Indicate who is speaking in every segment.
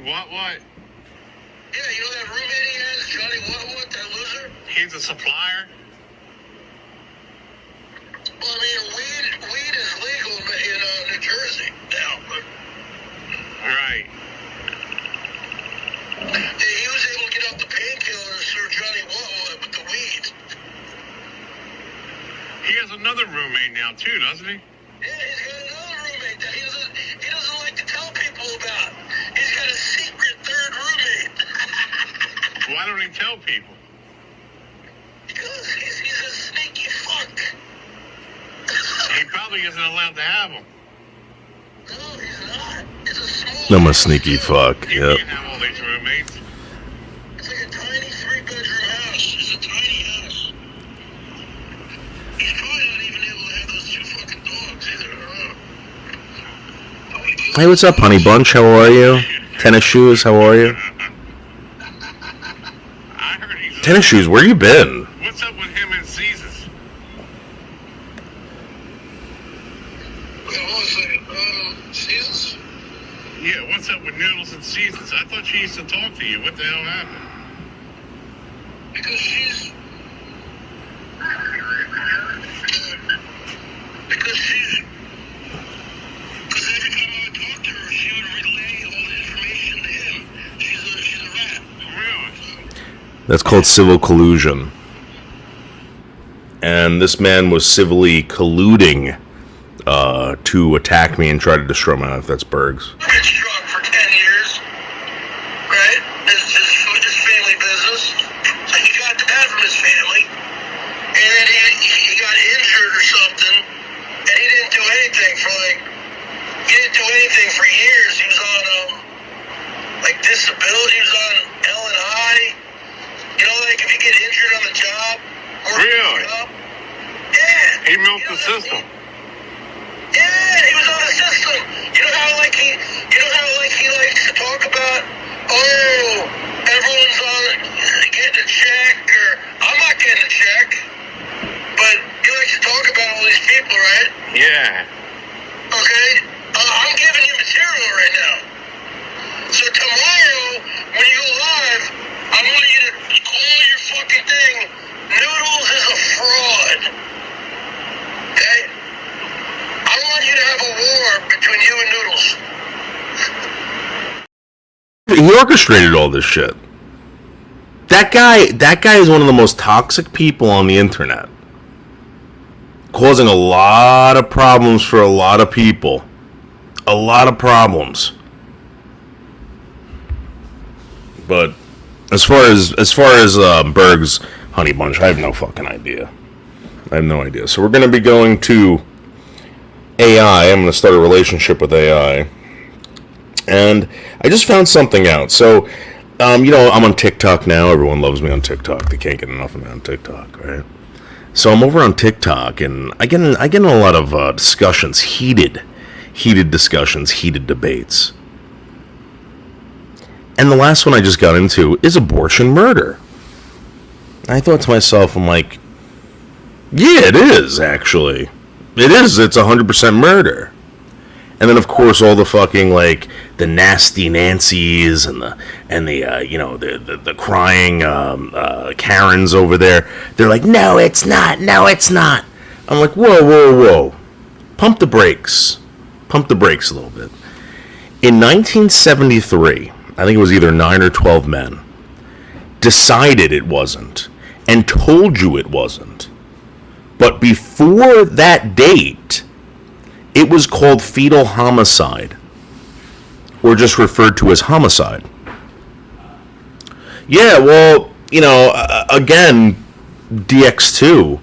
Speaker 1: What?
Speaker 2: Yeah, you know that roommate he has, Johnny What, that loser?
Speaker 1: He's a supplier?
Speaker 2: Well, I mean, weed is legal in New Jersey now, but...
Speaker 1: Right.
Speaker 2: He was able to get off the painkillers through Johnny What with the weed.
Speaker 1: He has another roommate now, too, doesn't he?
Speaker 2: Yeah, he's got another roommate that he doesn't like to tell people about. He's got a secret third roommate.
Speaker 1: Why don't he tell people?
Speaker 2: Because he's a sneaky fuck.
Speaker 1: He probably isn't allowed to have them.
Speaker 2: No, he's not. It's a small...
Speaker 3: I'm a sneaky fuck,
Speaker 1: He
Speaker 3: yep.
Speaker 1: can't have all these roommates.
Speaker 2: It's like a tiny 3-bedroom house. It's a tiny house. He's probably not even able to have those 2 fucking dogs either. I don't know.
Speaker 3: Hey, what's up, Honey Bunch? How are you? Tennis Shoes, how are you?
Speaker 1: I heard he's...
Speaker 3: Tennis Shoes, where you been?
Speaker 1: What's up with him and Caesars?
Speaker 2: Wait, hold on a second. Seasons?
Speaker 1: Yeah, what's up with Noodles and Caesars? I thought she used to talk to you. What the hell happened?
Speaker 2: Because she's... Because every time I would talk to her, she would relay all the information to him. She's a rat.
Speaker 1: Really?
Speaker 3: That's called civil collusion. And this man was civilly colluding to attack me and try to destroy my life. That's Bergs.
Speaker 2: Been strong for 10 years, right? His family business. So he got that from his family. And then he got injured or something. And he didn't do anything for years. He was on, disability. He was on L&I. You know, like if you get injured on the job.
Speaker 1: Really?
Speaker 2: Yeah.
Speaker 1: He milked the system.
Speaker 2: Yeah, he was on the system. You know how he likes to talk about, everyone's on getting a check, or I'm not getting a check, but he likes to talk about all these people, right?
Speaker 1: Yeah.
Speaker 2: Okay? I'm giving you material right now. So tomorrow, when you go live, I want you to call your fucking thing, Noodles is a fraud. Okay? I want you to have a war between you and Noodles.
Speaker 3: He orchestrated all this shit. That guy is one of the most toxic people on the internet. causing a lot of problems for a lot of people. A lot of problems. But as far as Berg's Honey Bunch, I have no fucking idea. I have no idea. So we're going to be going to AI. I'm going to start a relationship with AI. And I just found something out. So, I'm on TikTok now. Everyone loves me on TikTok. They can't get enough of me on TikTok, right? So I'm over on TikTok, and I get in a lot of discussions, heated discussions, heated debates. And the last one I just got into is abortion murder. I thought to myself, I'm like, yeah, it is, actually. It is. It's 100% murder. And then, of course, all the fucking, like, the nasty Nancys and the crying Karens over there. They're like, no, it's not. No, it's not. I'm like, whoa. Pump the brakes. Pump the brakes a little bit. In 1973, I think it was either 9 or 12 men, decided it wasn't and told you it wasn't. But before that date, it was called fetal homicide, or just referred to as homicide. Yeah, well, again, DX2,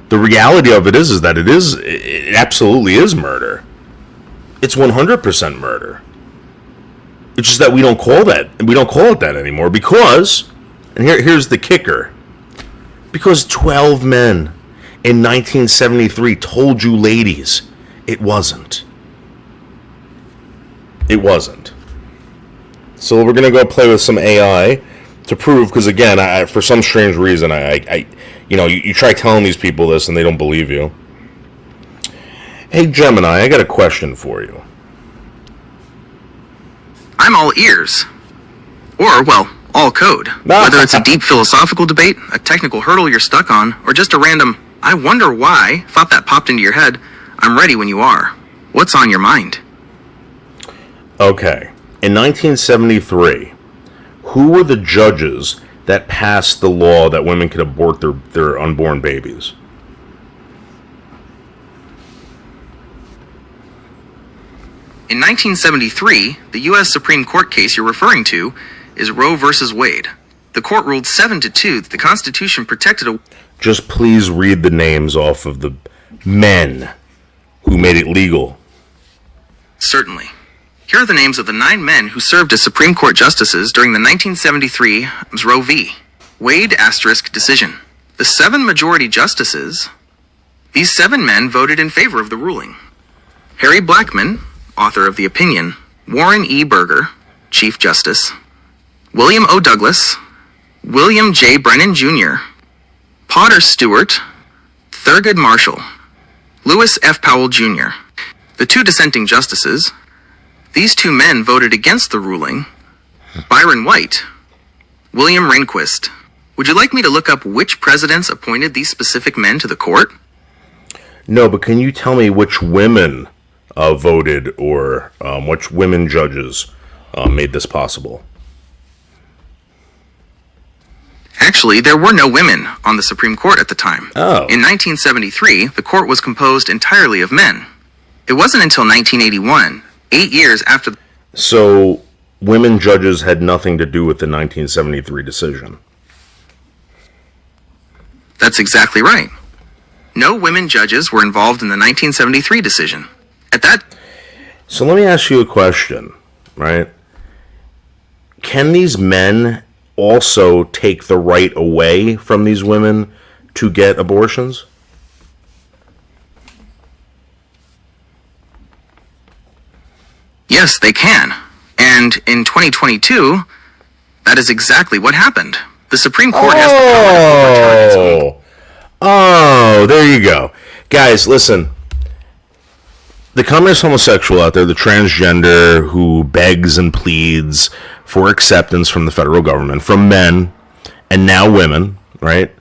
Speaker 3: the reality of it is that it absolutely is murder. It's 100% murder. It's just that we don't call it that anymore because, and here's the kicker, because 12 men in 1973 told you ladies it wasn't. It wasn't. So we're gonna go play with some AI to prove, because again, for some strange reason, you try telling these people this and they don't believe you. Hey Gemini, I got a question for you.
Speaker 4: I'm all ears. Or, well, all code. Whether it's a deep philosophical debate, a technical hurdle you're stuck on, or just a random, I wonder why, thought that popped into your head, I'm ready when you are. What's on your mind?
Speaker 3: Okay. In 1973, who were the judges that passed the law that women could abort their unborn babies?
Speaker 4: In 1973, the U.S. Supreme Court case you're referring to is Roe v. Wade. The court ruled 7-2 that the Constitution protected a...
Speaker 3: Just please read the names off of the men who made it legal.
Speaker 4: Certainly. Here are the names of the 9 men who served as Supreme Court justices during the 1973 Roe v. Wade * decision. The 7 majority justices, these 7 men voted in favor of the ruling. Harry Blackmun, author of the opinion, Warren E. Burger, Chief Justice, William O. Douglas, William J. Brennan Jr., Potter Stewart, Thurgood Marshall, Lewis F. Powell Jr. The 2 dissenting justices, these 2 men voted against the ruling, Byron White, William Rehnquist. Would you like me to look up which presidents appointed these specific men to the court?
Speaker 3: No, but can you tell me which women voted, or which women judges made this possible?
Speaker 4: Actually, there were no women on the Supreme Court at the time.
Speaker 3: Oh.
Speaker 4: In 1973, the court was composed entirely of men. It wasn't until 1981, 8 years after...
Speaker 3: So, women judges had nothing to do with the 1973 decision.
Speaker 4: That's exactly right. No women judges were involved in the 1973 decision. At that...
Speaker 3: So let me ask you a question, right? Can these men also take the right away from these women to get abortions?
Speaker 4: Yes, they can. And in 2022, that is exactly what happened. The Supreme Court has the power to overturn its own.
Speaker 3: Oh, there you go. Guys, listen. The communist homosexual out there, the transgender who begs and pleads for acceptance from the federal government, from men, and now women, right,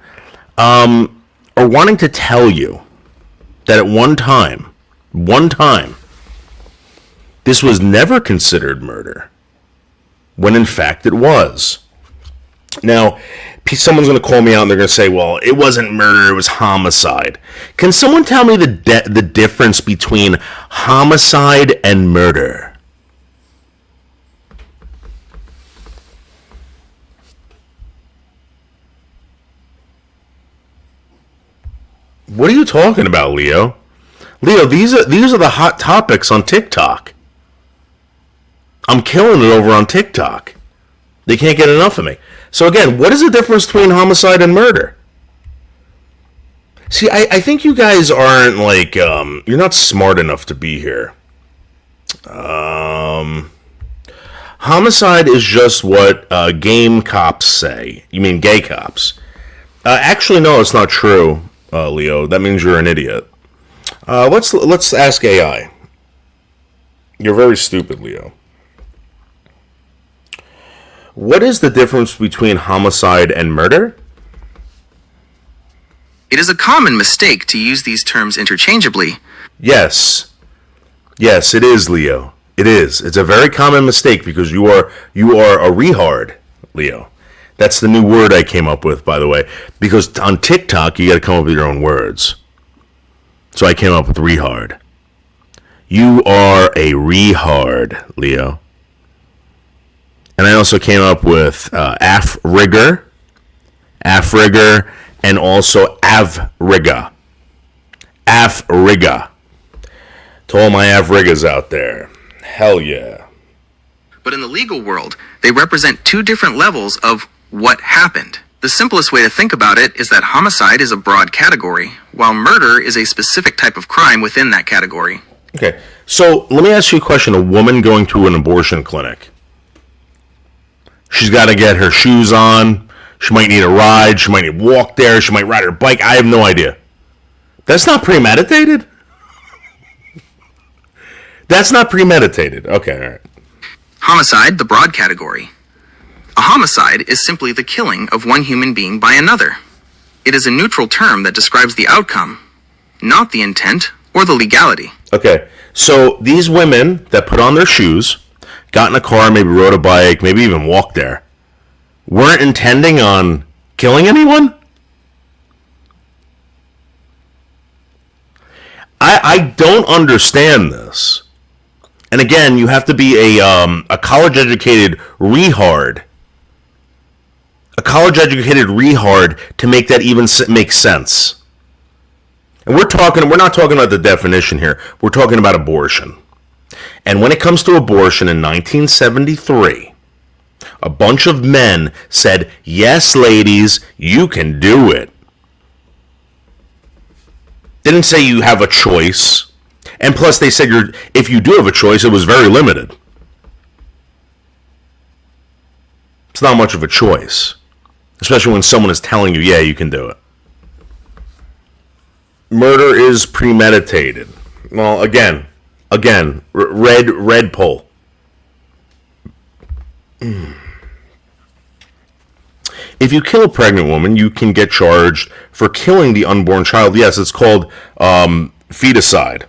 Speaker 3: are wanting to tell you that at one time, this was never considered murder, when in fact it was. Now, someone's going to call me out and they're going to say, well, it wasn't murder, it was homicide. Can someone tell me the difference between homicide and murder? What are you talking about, Leo? Leo, these are the hot topics on TikTok. I'm killing it over on TikTok. They can't get enough of me. So again, what is the difference between homicide and murder? See, I think you guys aren't like, you're not smart enough to be here. Homicide is just what game cops say. You mean gay cops? Actually, no, it's not true, Leo. That means you're an idiot. Let's ask AI. You're very stupid, Leo. What is the difference between homicide and murder?
Speaker 4: It is a common mistake to use these terms interchangeably.
Speaker 3: Yes. Yes, it is, Leo. It is. It's a very common mistake because you are a rehard, Leo. That's the new word I came up with, by the way. Because on TikTok, you got to come up with your own words. So I came up with rehard. You are a rehard, Leo. And I also came up with afrigger, and also avriga. Afrigga. To all my afriggas out there, hell yeah.
Speaker 4: But in the legal world, they represent two different levels of what happened. The simplest way to think about it is that homicide is a broad category, while murder is a specific type of crime within that category.
Speaker 3: Okay, so let me ask you a question. A woman going to an abortion clinic. She's got to get her shoes on. She might need a ride. She might need to walk there. She might ride her bike. I have no idea. That's not premeditated? That's not premeditated. Okay, all right.
Speaker 4: Homicide, the broad category. A homicide is simply the killing of one human being by another. It is a neutral term that describes the outcome, not the intent or the legality.
Speaker 3: Okay, so these women that put on their shoes, got in a car, maybe rode a bike, maybe even walked there, weren't intending on killing anyone? I don't understand this. And again, you have to be a college-educated rehard. A college-educated rehard to make that even make sense. And we're not talking about the definition here. We're talking about abortion. And when it comes to abortion in 1973, a bunch of men said, yes, ladies, you can do it. Didn't say you have a choice. And plus they said if you do have a choice, it was very limited. It's not much of a choice. Especially when someone is telling you, yeah, you can do it. Murder is premeditated. Well, again, red poll. If you kill a pregnant woman, you can get charged for killing the unborn child. Yes, it's called feticide.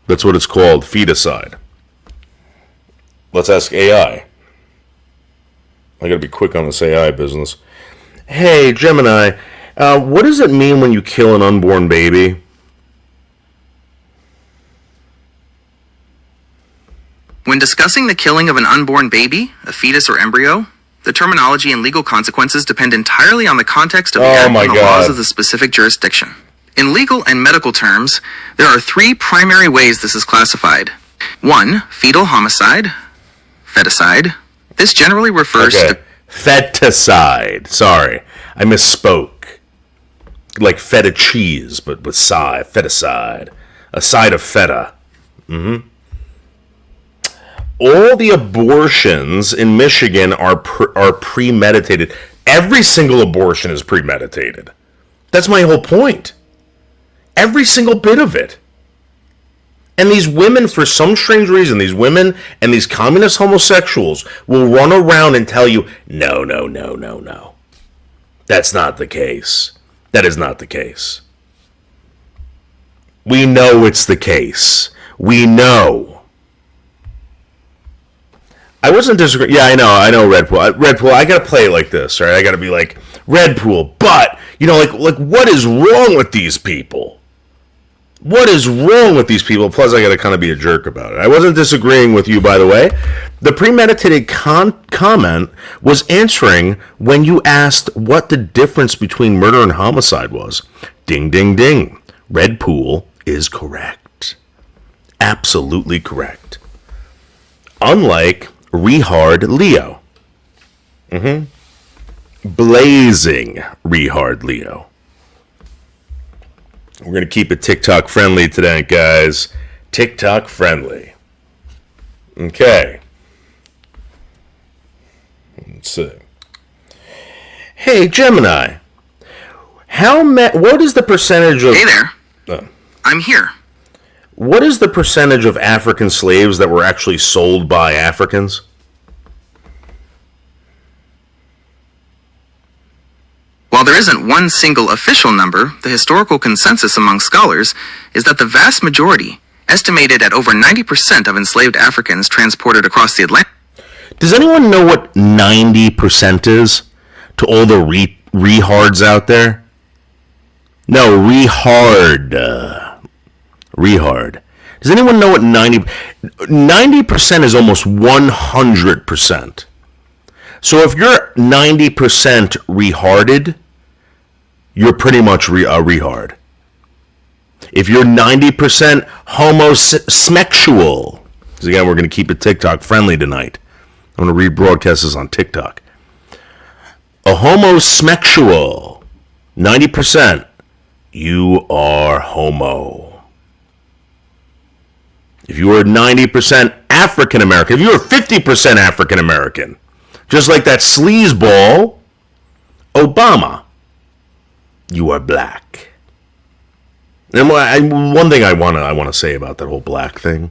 Speaker 3: That's what it's called, feticide. Let's ask AI. I gotta be quick on this AI business. Hey, Gemini, what does it mean when you kill an unborn baby?
Speaker 4: When discussing the killing of an unborn baby, a fetus or embryo, the terminology and legal consequences depend entirely on the context of the act and the laws of the specific jurisdiction. In legal and medical terms, there are three primary ways this is classified. 1. Fetal homicide. Feticide. This generally refers to...
Speaker 3: Feticide. Sorry, I misspoke. Like feta cheese, but with side. Feticide. A side of feta. All the abortions in Michigan are premeditated. Every single abortion is premeditated. That's my whole point. Every single bit of it. And these women, for some strange reason, these women and these communist homosexuals will run around and tell you, no. That's not the case. That is not the case. We know it's the case. We know. I wasn't disagreeing. Yeah, I know Red Pool. Red Pool, I gotta play it like this, right? I gotta be like, Red Pool, but, like what is wrong with these people? What is wrong with these people? Plus, I gotta kind of be a jerk about it. I wasn't disagreeing with you, by the way. The premeditated comment was answering when you asked what the difference between murder and homicide was. Ding, ding, ding. Red Pool is correct. Absolutely correct. Unlike Rehard Leo. Blazing Rehard Leo. We're going to keep it TikTok friendly today, guys. TikTok friendly. Okay. Let's see. Hey, Gemini. What is the percentage of...
Speaker 4: Hey there. I'm here.
Speaker 3: What is the percentage of African slaves that were actually sold by Africans?
Speaker 4: While there isn't one single official number, the historical consensus among scholars is that the vast majority, estimated at over 90% of enslaved Africans transported across the Atlantic.
Speaker 3: Does anyone know what 90% is to all the rehards out there? No, rehard. Rehard. Does anyone know what 90% is almost 100%. So if you're 90% reharded, you're pretty much a rehard. If you're 90% homosexual, because again, we're going to keep it TikTok friendly tonight. I'm going to rebroadcast this on TikTok. A homosexual, 90%, you are homo. If you were 90% African American, if you were 50% African American, just like that sleazeball, Obama, you are black. And one thing I want to say about that whole black thing,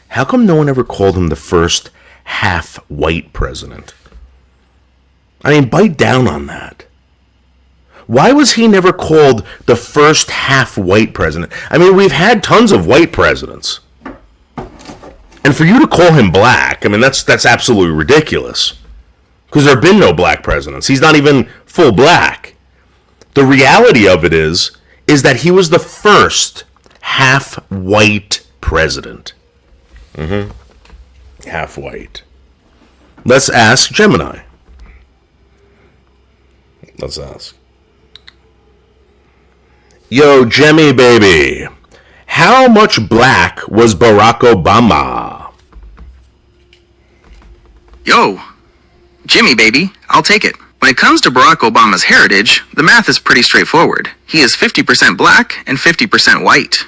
Speaker 3: how come no one ever called him the first half-white president? I mean, bite down on that. Why was he never called the first half-white president? I mean, we've had tons of white presidents. And for you to call him black, I mean, that's absolutely ridiculous. Because there have been no black presidents. He's not even full black. The reality of it is that he was the first half-white president. Half-white. Let's ask Gemini. Let's ask. Yo, Jemmy baby. How much black was Barack Obama?
Speaker 4: Yo, Jimmy baby, I'll take it. When it comes to Barack Obama's heritage, the math is pretty straightforward. He is 50% black and 50% white.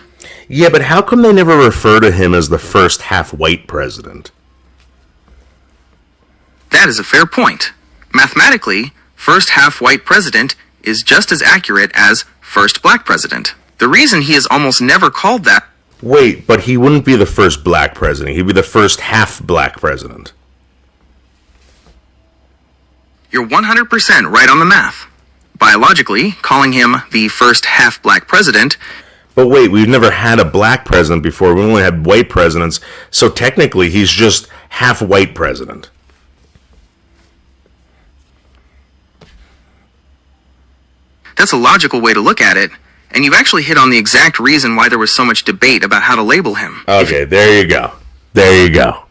Speaker 3: Yeah, but how come they never refer to him as the first half-white president?
Speaker 4: That is a fair point. Mathematically, first half-white president is just as accurate as first black president. The reason he is almost never called that...
Speaker 3: Wait, but he wouldn't be the first black president. He'd be the first half-black president.
Speaker 4: You're 100% right on the math. Biologically, calling him the first half-black president...
Speaker 3: But wait, we've never had a black president before. We only had white presidents. So technically, he's just half-white president.
Speaker 4: That's a logical way to look at it, and you've actually hit on the exact reason why there was so much debate about how to label him.
Speaker 3: Okay, there you go. There you go.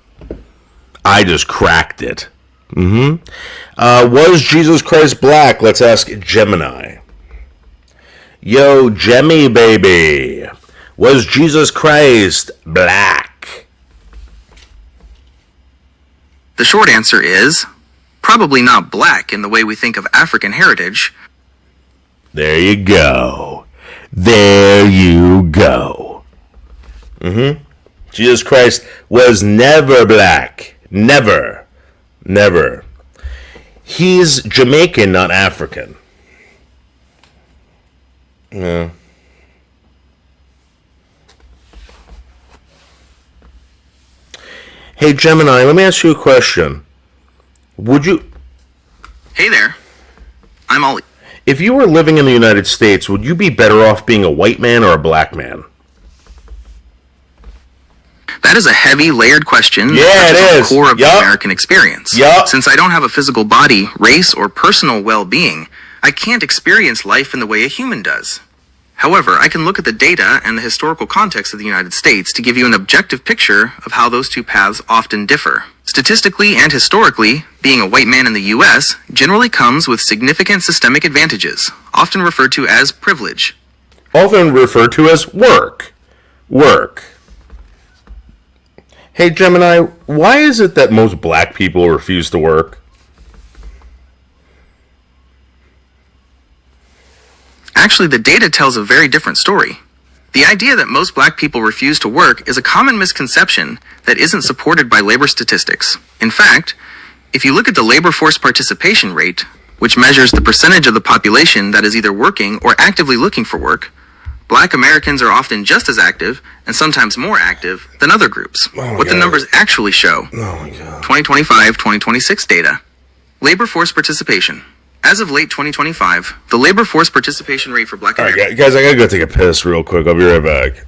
Speaker 3: I just cracked it. Was Jesus Christ black? Let's ask Gemini. Yo, Jemmy baby. Was Jesus Christ black?
Speaker 4: The short answer is probably not black in the way we think of African heritage.
Speaker 3: There you go. There you go. Jesus Christ was never black. Never. Never. He's Jamaican, not African. Yeah. Hey, Gemini, let me ask you a question. Would you...
Speaker 4: Hey there. I'm all...
Speaker 3: If you were living in the United States, would you be better off being a white man or a black man?
Speaker 4: That is a heavy, layered question
Speaker 3: Yeah,
Speaker 4: that touches
Speaker 3: it
Speaker 4: on
Speaker 3: is.
Speaker 4: the core of
Speaker 3: Yup.
Speaker 4: the American experience.
Speaker 3: Yup.
Speaker 4: Since I don't have a physical body, race, or personal well-being, I can't experience life in the way a human does. However, I can look at the data and the historical context of the United States to give you an objective picture of how those two paths often differ. Statistically and historically, being a white man in the U.S. generally comes with significant systemic advantages, often referred to as privilege.
Speaker 3: Often referred to as work. Work. Hey, Gemini, why is it that most black people refuse to work?
Speaker 4: Actually, the data tells a very different story. The idea that most black people refuse to work is a common misconception that isn't supported by labor statistics. In fact, if you look at the labor force participation rate, which measures the percentage of the population that is either working or actively looking for work, black Americans are often just as active, and sometimes more active, than other groups. What the numbers actually show. 2025-2026 data. Labor force participation. As of late 2025, the labor force participation rate for black
Speaker 3: Alright,
Speaker 4: Americans...
Speaker 3: guys, I gotta go take a piss real quick. I'll be right back.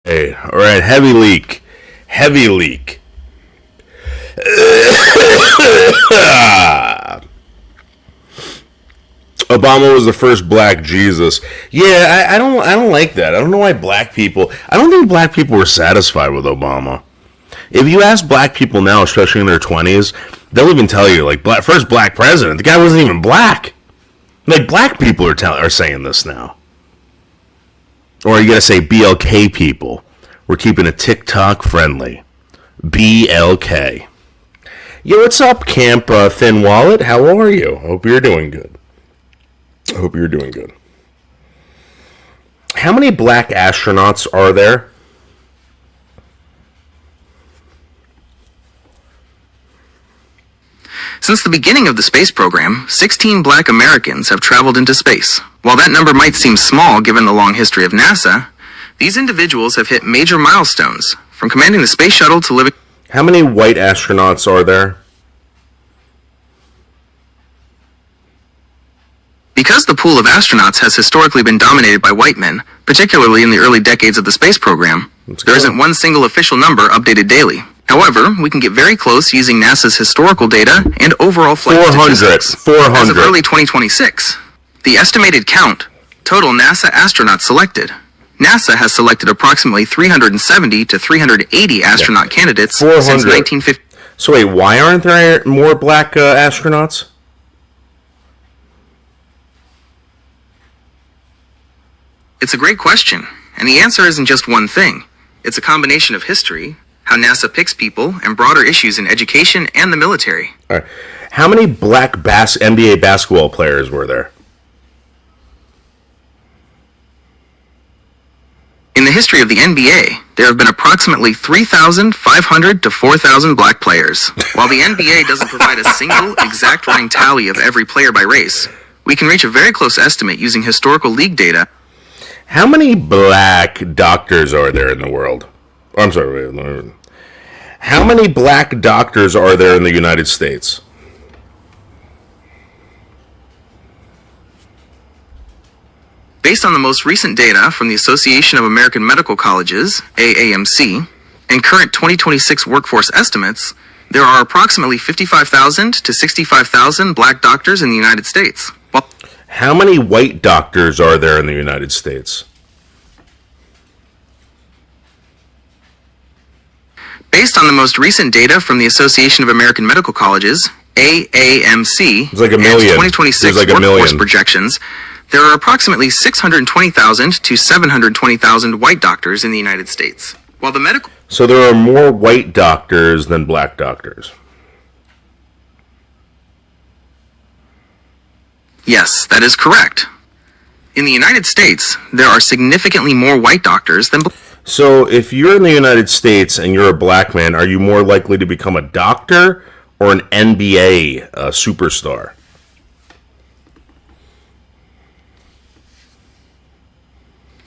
Speaker 3: Hey, alright, heavy leak. Heavy leak. Obama was the first black Jesus. Yeah, I don't like that. I don't know why black people... I don't think black people were satisfied with Obama. If you ask black people now, especially in their 20s, they'll even tell you, like, first black president, the guy wasn't even black. Like, black people are saying this now. Or you gotta say BLK people. We're keeping it TikTok friendly. BLK. Yo, what's up, Camp Thin Wallet? How are you? Hope you're doing good. How many black astronauts are there?
Speaker 4: Since the beginning of the space program, 16 black Americans have traveled into space. While that number might seem small given the long history of NASA, these individuals have hit major milestones, from commanding the space shuttle to living...
Speaker 3: How many white astronauts are there?
Speaker 4: Because the pool of astronauts has historically been dominated by white men, particularly in the early decades of the space program, there isn't one single official number updated daily. However, we can get very close using NASA's historical data and overall flight
Speaker 3: 400.
Speaker 4: statistics.
Speaker 3: 400.
Speaker 4: As of early 2026, the estimated count, total NASA astronauts selected. NASA has selected approximately 370 to 380 astronaut candidates
Speaker 3: 400.
Speaker 4: since 1950.
Speaker 3: So wait, why aren't there more black astronauts?
Speaker 4: It's a great question, and the answer isn't just one thing. It's a combination of history, how NASA picks people, and broader issues in education and the military.
Speaker 3: All right. How many black NBA basketball players were there?
Speaker 4: In the history of the NBA, there have been approximately 3,500 to 4,000 black players. While the NBA doesn't provide a single exact running tally of every player by race, we can reach a very close estimate using historical league data.
Speaker 3: How many black doctors are there in the world? Oh, I'm sorry. Wait. How many black doctors are there in the United States?
Speaker 4: Based on the most recent data from the Association of American Medical Colleges, AAMC, and current 2026 workforce estimates, there are approximately 55,000 to 65,000 black doctors in the United States.
Speaker 3: How many white doctors are there in the United States?
Speaker 4: Based on the most recent data from the Association of American Medical Colleges, AAMC,
Speaker 3: It's like a
Speaker 4: and
Speaker 3: million.
Speaker 4: 2026
Speaker 3: There's like a
Speaker 4: workforce
Speaker 3: million.
Speaker 4: projections, there are approximately 620,000 to 720,000 white doctors in the United States. While the medical
Speaker 3: So there are more white doctors than black doctors.
Speaker 4: Yes, that is correct. In the United States, there are significantly more white doctors than
Speaker 3: So if you're in the United States and you're a black man, are you more likely to become a doctor or an NBA superstar?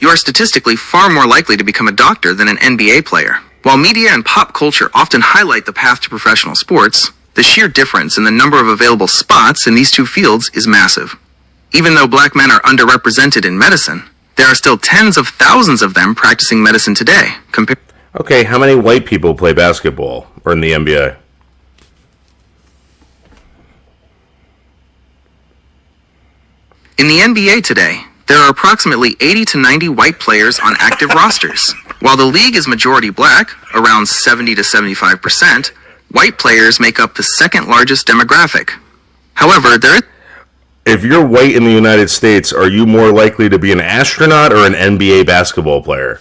Speaker 4: You are statistically far more likely to become a doctor than an NBA player. While media and pop culture often highlight the path to professional sports, the sheer difference in the number of available spots in these two fields is massive. Even though black men are underrepresented in medicine, there are still tens of thousands of them practicing medicine today.
Speaker 3: Okay, how many white people play basketball or in the NBA?
Speaker 4: In the NBA today, there are approximately 80 to 90 white players on active rosters. While the league is majority black, around 70 to 75%, white players make up the second largest demographic. However,
Speaker 3: If you're white in the United States, are you more likely to be an astronaut or an NBA basketball player?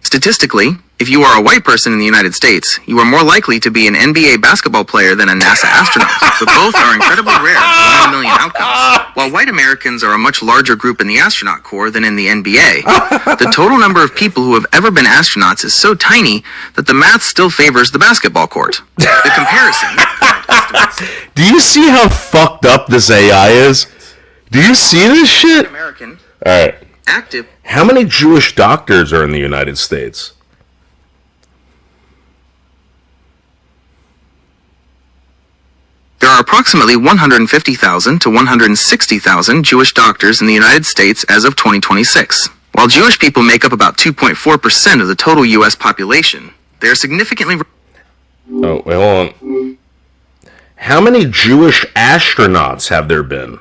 Speaker 4: Statistically, if you are a white person in the United States, you are more likely to be an NBA basketball player than a NASA astronaut, but both are incredibly rare for 1 million outcomes. While white Americans are a much larger group in the astronaut corps than in the NBA, the total number of people who have ever been astronauts is so tiny that the math still favors the basketball court. The comparison estimates
Speaker 3: Do you see how fucked up this AI is? Do you see this shit?
Speaker 4: American
Speaker 3: Alright.
Speaker 4: active.
Speaker 3: How many Jewish doctors are in the United States?
Speaker 4: There are approximately 150,000 to 160,000 Jewish doctors in the United States as of 2026. While Jewish people make up about 2.4% of the total U.S. population, they are significantly...
Speaker 3: Oh, wait, hold on. How many Jewish astronauts have there been?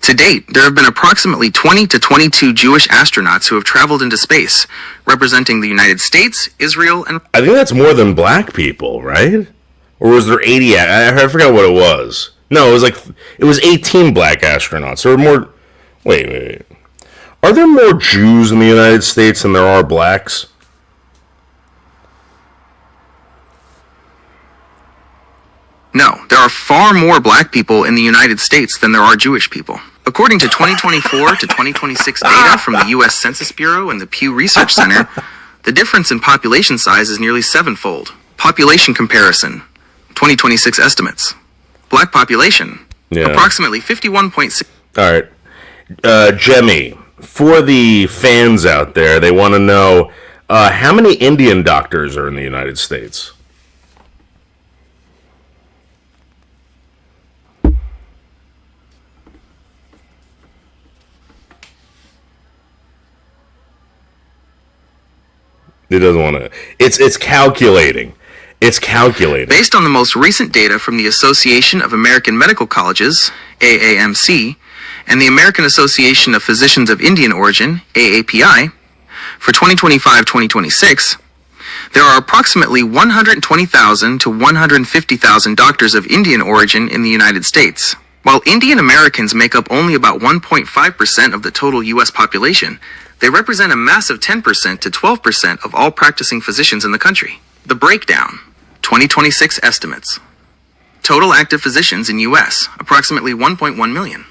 Speaker 4: To date, there have been approximately 20 to 22 Jewish astronauts who have traveled into space, representing the United States, Israel, and...
Speaker 3: I think that's more than black people, right? Or was there 80? I forgot what it was. No, it was 18 black astronauts. There were more... Wait. Are there more Jews in the United States than there are blacks?
Speaker 4: No, there are far more black people in the United States than there are Jewish people. According to 2024 to 2026 data from the U.S. Census Bureau and the Pew Research Center, the difference in population size is nearly sevenfold. Population comparison, 2026 estimates. Black population, approximately 51.6.
Speaker 3: All right. Jemmy, for the fans out there, they want to know how many Indian doctors are in the United States? It doesn't want to. It's calculating. It's calculating.
Speaker 4: Based on the most recent data from the Association of American Medical Colleges, AAMC, and the American Association of Physicians of Indian Origin, AAPI, for 2025-2026, there are approximately 120,000 to 150,000 doctors of Indian origin in the United States. While Indian Americans make up only about 1.5% of the total U.S. population, they represent a massive 10% to 12% of all practicing physicians in the country. The breakdown, 2026 estimates. Total active physicians in U.S., approximately 1.1 million.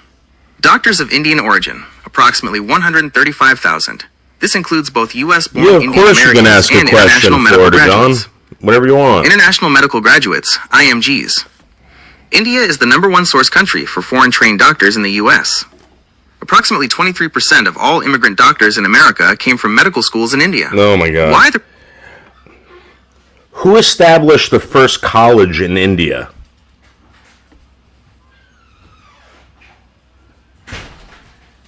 Speaker 4: Doctors of Indian origin, approximately 135,000. This includes both U.S.-born
Speaker 3: Yeah, of
Speaker 4: Indian
Speaker 3: course you can
Speaker 4: Americans
Speaker 3: ask a
Speaker 4: and
Speaker 3: question,
Speaker 4: international medical
Speaker 3: Florida John.
Speaker 4: graduates.
Speaker 3: Whatever you want.
Speaker 4: International medical graduates, IMGs. India is the #1 source country for foreign-trained doctors in the U.S. Approximately 23% of all immigrant doctors in America came from medical schools in India.
Speaker 3: Oh my God.
Speaker 4: Why the...
Speaker 3: Who established the first college in India?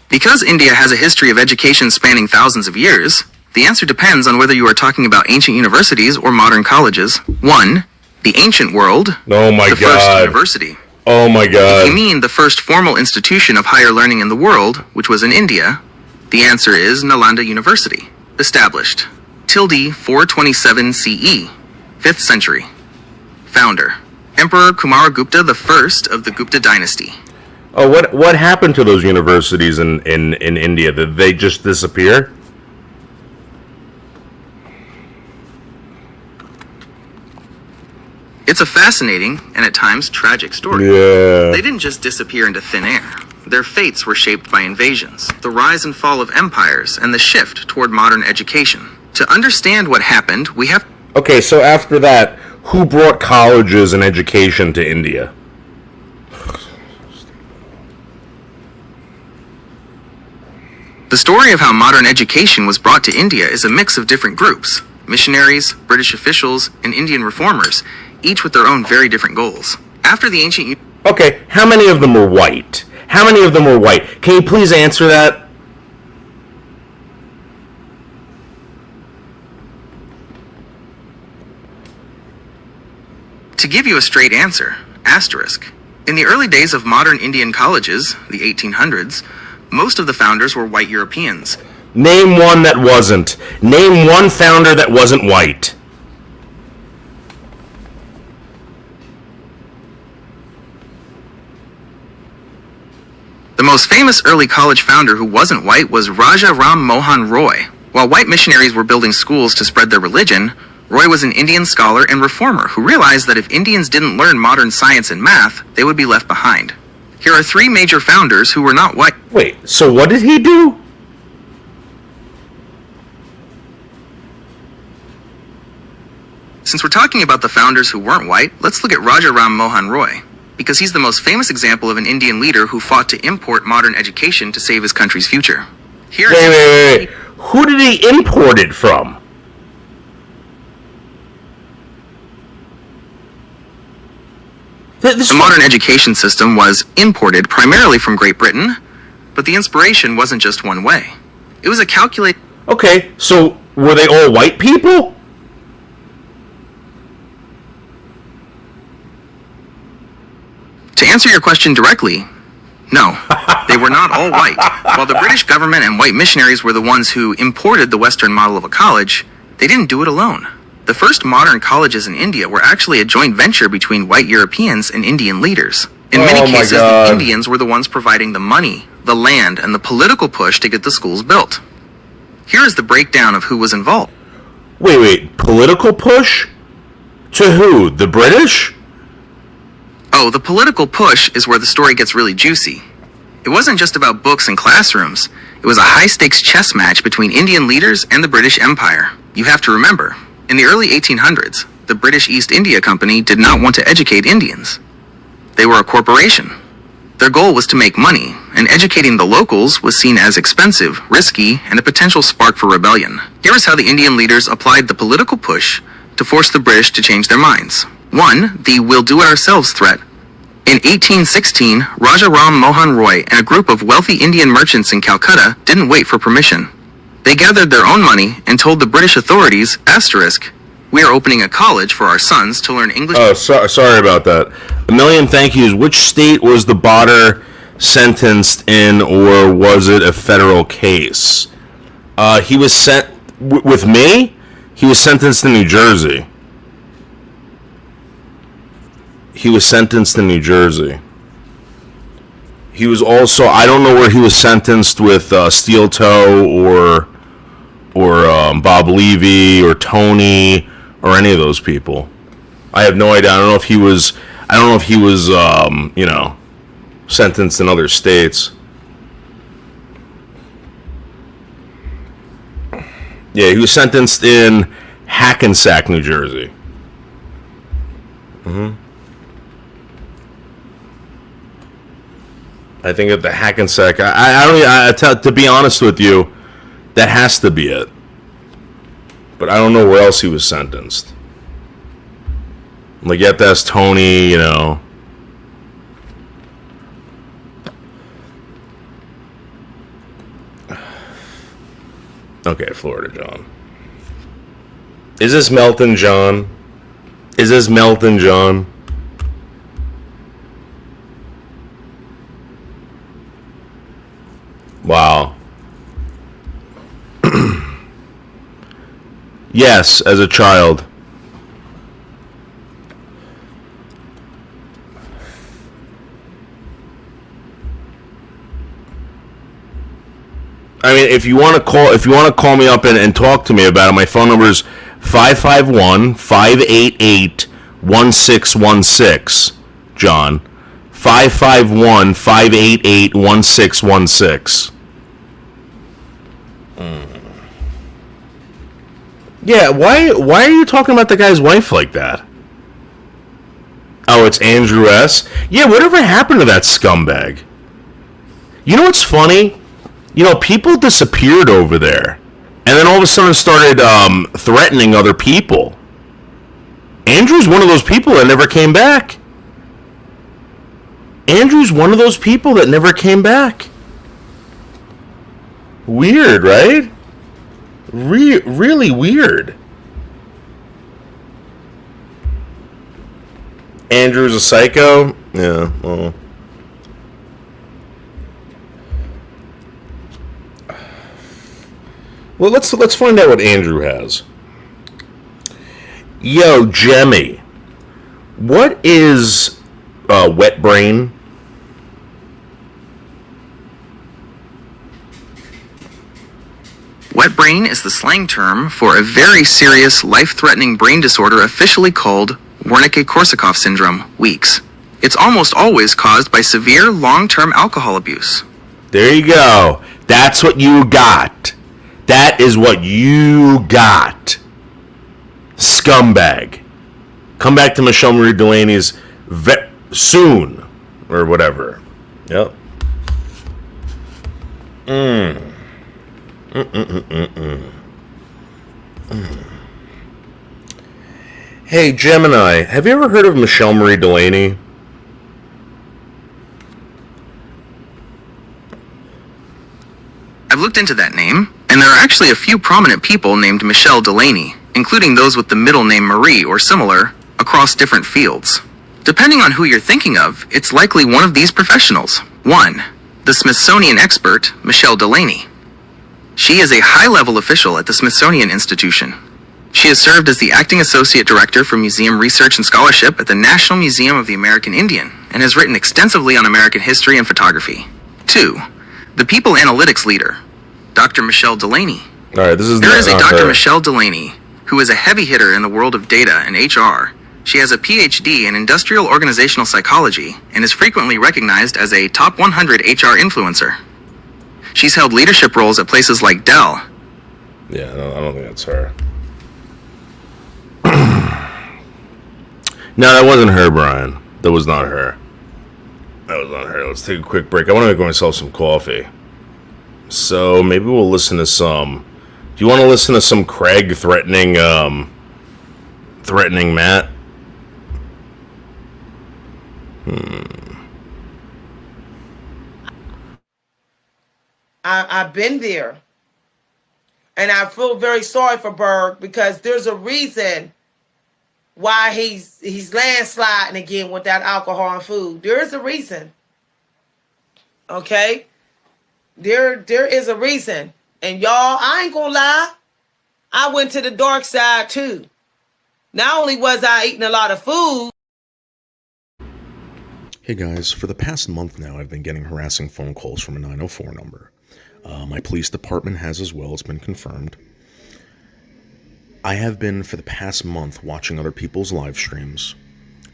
Speaker 4: Because India has a history of education spanning thousands of years, the answer depends on whether you are talking about ancient universities or modern colleges. 1. The ancient world.
Speaker 3: Oh my
Speaker 4: the
Speaker 3: God.
Speaker 4: first university.
Speaker 3: Oh my
Speaker 4: If
Speaker 3: God.
Speaker 4: you mean the first formal institution of higher learning in the world, which was in India, the answer is Nalanda University, established. Tilde 427 CE, 5th century. Founder, Emperor Kumaragupta I of the Gupta dynasty.
Speaker 3: Oh, what happened to those universities in India? Did they just disappear?
Speaker 4: It's a fascinating, and at times tragic story.
Speaker 3: Yeah.
Speaker 4: They didn't just disappear into thin air. Their fates were shaped by invasions, the rise and fall of empires, and the shift toward modern education. To understand what happened, we have
Speaker 3: Okay, so after that, who brought colleges and education to India?
Speaker 4: The story of how modern education was brought to India is a mix of different groups: missionaries, British officials, and Indian reformers, each with their own very different goals. After the ancient
Speaker 3: Okay, how many of them were white? How many of them were white? Can you please answer that?
Speaker 4: To give you a straight answer, asterisk. In the early days of modern Indian colleges, the 1800s, most of the founders were white Europeans.
Speaker 3: Name one that wasn't. Name one founder that wasn't white.
Speaker 4: The most famous early college founder who wasn't white was Raja Ram Mohan Roy. While white missionaries were building schools to spread their religion, Roy was an Indian scholar and reformer who realized that if Indians didn't learn modern science and math, they would be left behind. Here are 3 major founders who were not white.
Speaker 3: Wait, so what did he do?
Speaker 4: Since we're talking about the founders who weren't white, let's look at Raja Ram Mohan Roy, because he's the most famous example of an Indian leader who fought to import modern education to save his country's future. Here
Speaker 3: Wait. Who did he import it from?
Speaker 4: The modern education system was imported primarily from Great Britain, but the inspiration wasn't just one way. It was a calculated...
Speaker 3: Okay, so were they all white people?
Speaker 4: To answer your question directly, no, they were not all white. While the British government and white missionaries were the ones who imported the Western model of a college, they didn't do it alone. The first modern colleges in India were actually a joint venture between white Europeans and Indian leaders. In many cases, the Indians were the ones providing the money, the land, and the political push to get the schools built. Here is the breakdown of who was involved.
Speaker 3: Wait, political push? To who? The British?
Speaker 4: Oh, the political push is where the story gets really juicy. It wasn't just about books and classrooms. It was a high-stakes chess match between Indian leaders and the British Empire. You have to remember, in the early 1800s, the British East India Company did not want to educate Indians. They were a corporation. Their goal was to make money, and educating the locals was seen as expensive, risky, and a potential spark for rebellion. Here is how the Indian leaders applied the political push to force the British to change their minds. 1. The "we'll do it ourselves" threat. In 1816, Raja Ram Mohan Roy and a group of wealthy Indian merchants in Calcutta didn't wait for permission. They gathered their own money and told the British authorities, asterisk, "We are opening a college for our sons to learn English."
Speaker 3: Oh, sorry about that. A million thank yous. Which state was the Badr sentenced in, or was it a federal case? He was sent with me. He was sentenced in New Jersey. He was sentenced in New Jersey. He was also, I don't know where he was sentenced with Steel Toe or Bob Levy or Tony or any of those people. I have no idea. I don't know if he was sentenced in other states. Yeah, he was sentenced in Hackensack, New Jersey. I think at the Hackensack. To be honest with you, that has to be it. But I don't know where else he was sentenced. Like, you have to ask Tony, you know. Okay, Florida John. Is this Melton John? Is this Melton John? Wow. Yes, as a child. I mean, if you want to call me up and talk to me about it, my phone number is 551-588-1616, John. 551-588-1616. Yeah, why are you talking about the guy's wife like that? Oh, it's Andrew S. Yeah, whatever happened to that scumbag? You know what's funny? You know, people disappeared over there, and then all of a sudden started threatening other people. Andrew's one of those people that never came back. Andrew's one of those people that never came back. Weird, right? Really weird. Andrew's a psycho? Yeah, well. Well, let's find out what Andrew has. Yo, Jemmy. What is wet brain?
Speaker 4: Wet brain is the slang term for a very serious, life-threatening brain disorder officially called Wernicke-Korsakoff syndrome, WEAKS. It's almost always caused by severe, long-term alcohol abuse.
Speaker 3: There you go. That's what you got. That is what you got. Scumbag. Come back to Michelle Marie Delaney's soon. Or whatever. Yep. Hey, Gemini, have you ever heard of Michelle Marie Delaney?
Speaker 4: I've looked into that name, and there are actually a few prominent people named Michelle Delaney, including those with the middle name Marie or similar, across different fields. Depending on who you're thinking of, it's likely one of these professionals. 1. The Smithsonian expert, Michelle Delaney. She is a high-level official at the Smithsonian Institution. She has served as the acting associate director for museum research and scholarship at the National Museum of the American Indian, and has written extensively on American history and photography. 2. The People Analytics leader, Dr. Michelle Delaney.
Speaker 3: All right, this is
Speaker 4: There is a Dr.
Speaker 3: her.
Speaker 4: Michelle Delaney, who is a heavy hitter in the world of data and HR. She has a PhD in industrial organizational psychology and is frequently recognized as a top 100 HR influencer. She's held leadership roles at places like Dell.
Speaker 3: Yeah, I don't think that's her. No, that wasn't her, Brian. That was not her. That was not her. Let's take a quick break. I want to make myself some coffee. So maybe we'll listen to some. Do you want to listen to some Craig threatening Matt?
Speaker 5: I've been there. And I feel very sorry for Berg because there's a reason why he's landsliding again with that alcohol and food. There is a reason. Okay? There is a reason. And y'all, I ain't gonna lie. I went to the dark side too. Not only was I eating a lot of food.
Speaker 6: Hey guys, for the past month now, I've been getting harassing phone calls from a 904 number. My police department has as well, it's been confirmed. I have been, for the past month, watching other people's live streams,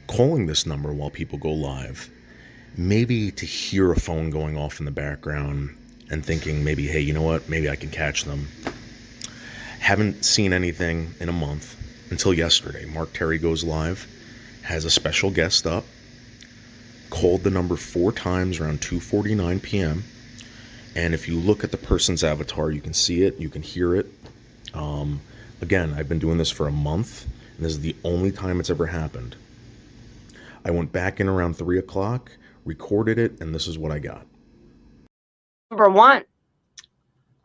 Speaker 6: calling this number while people go live, maybe to hear a phone going off in the background and thinking maybe, hey, you know what, maybe I can catch them. Haven't seen anything in a month until yesterday. Mark Terry goes live, has a special guest up, called the number 4 times around 2:49 p.m., and if you look at the person's avatar, you can see it, you can hear it. Again, I've been doing this for a month, and this is the only time it's ever happened. I went back in around 3 o'clock, recorded it, and this is what I got.
Speaker 7: Number one.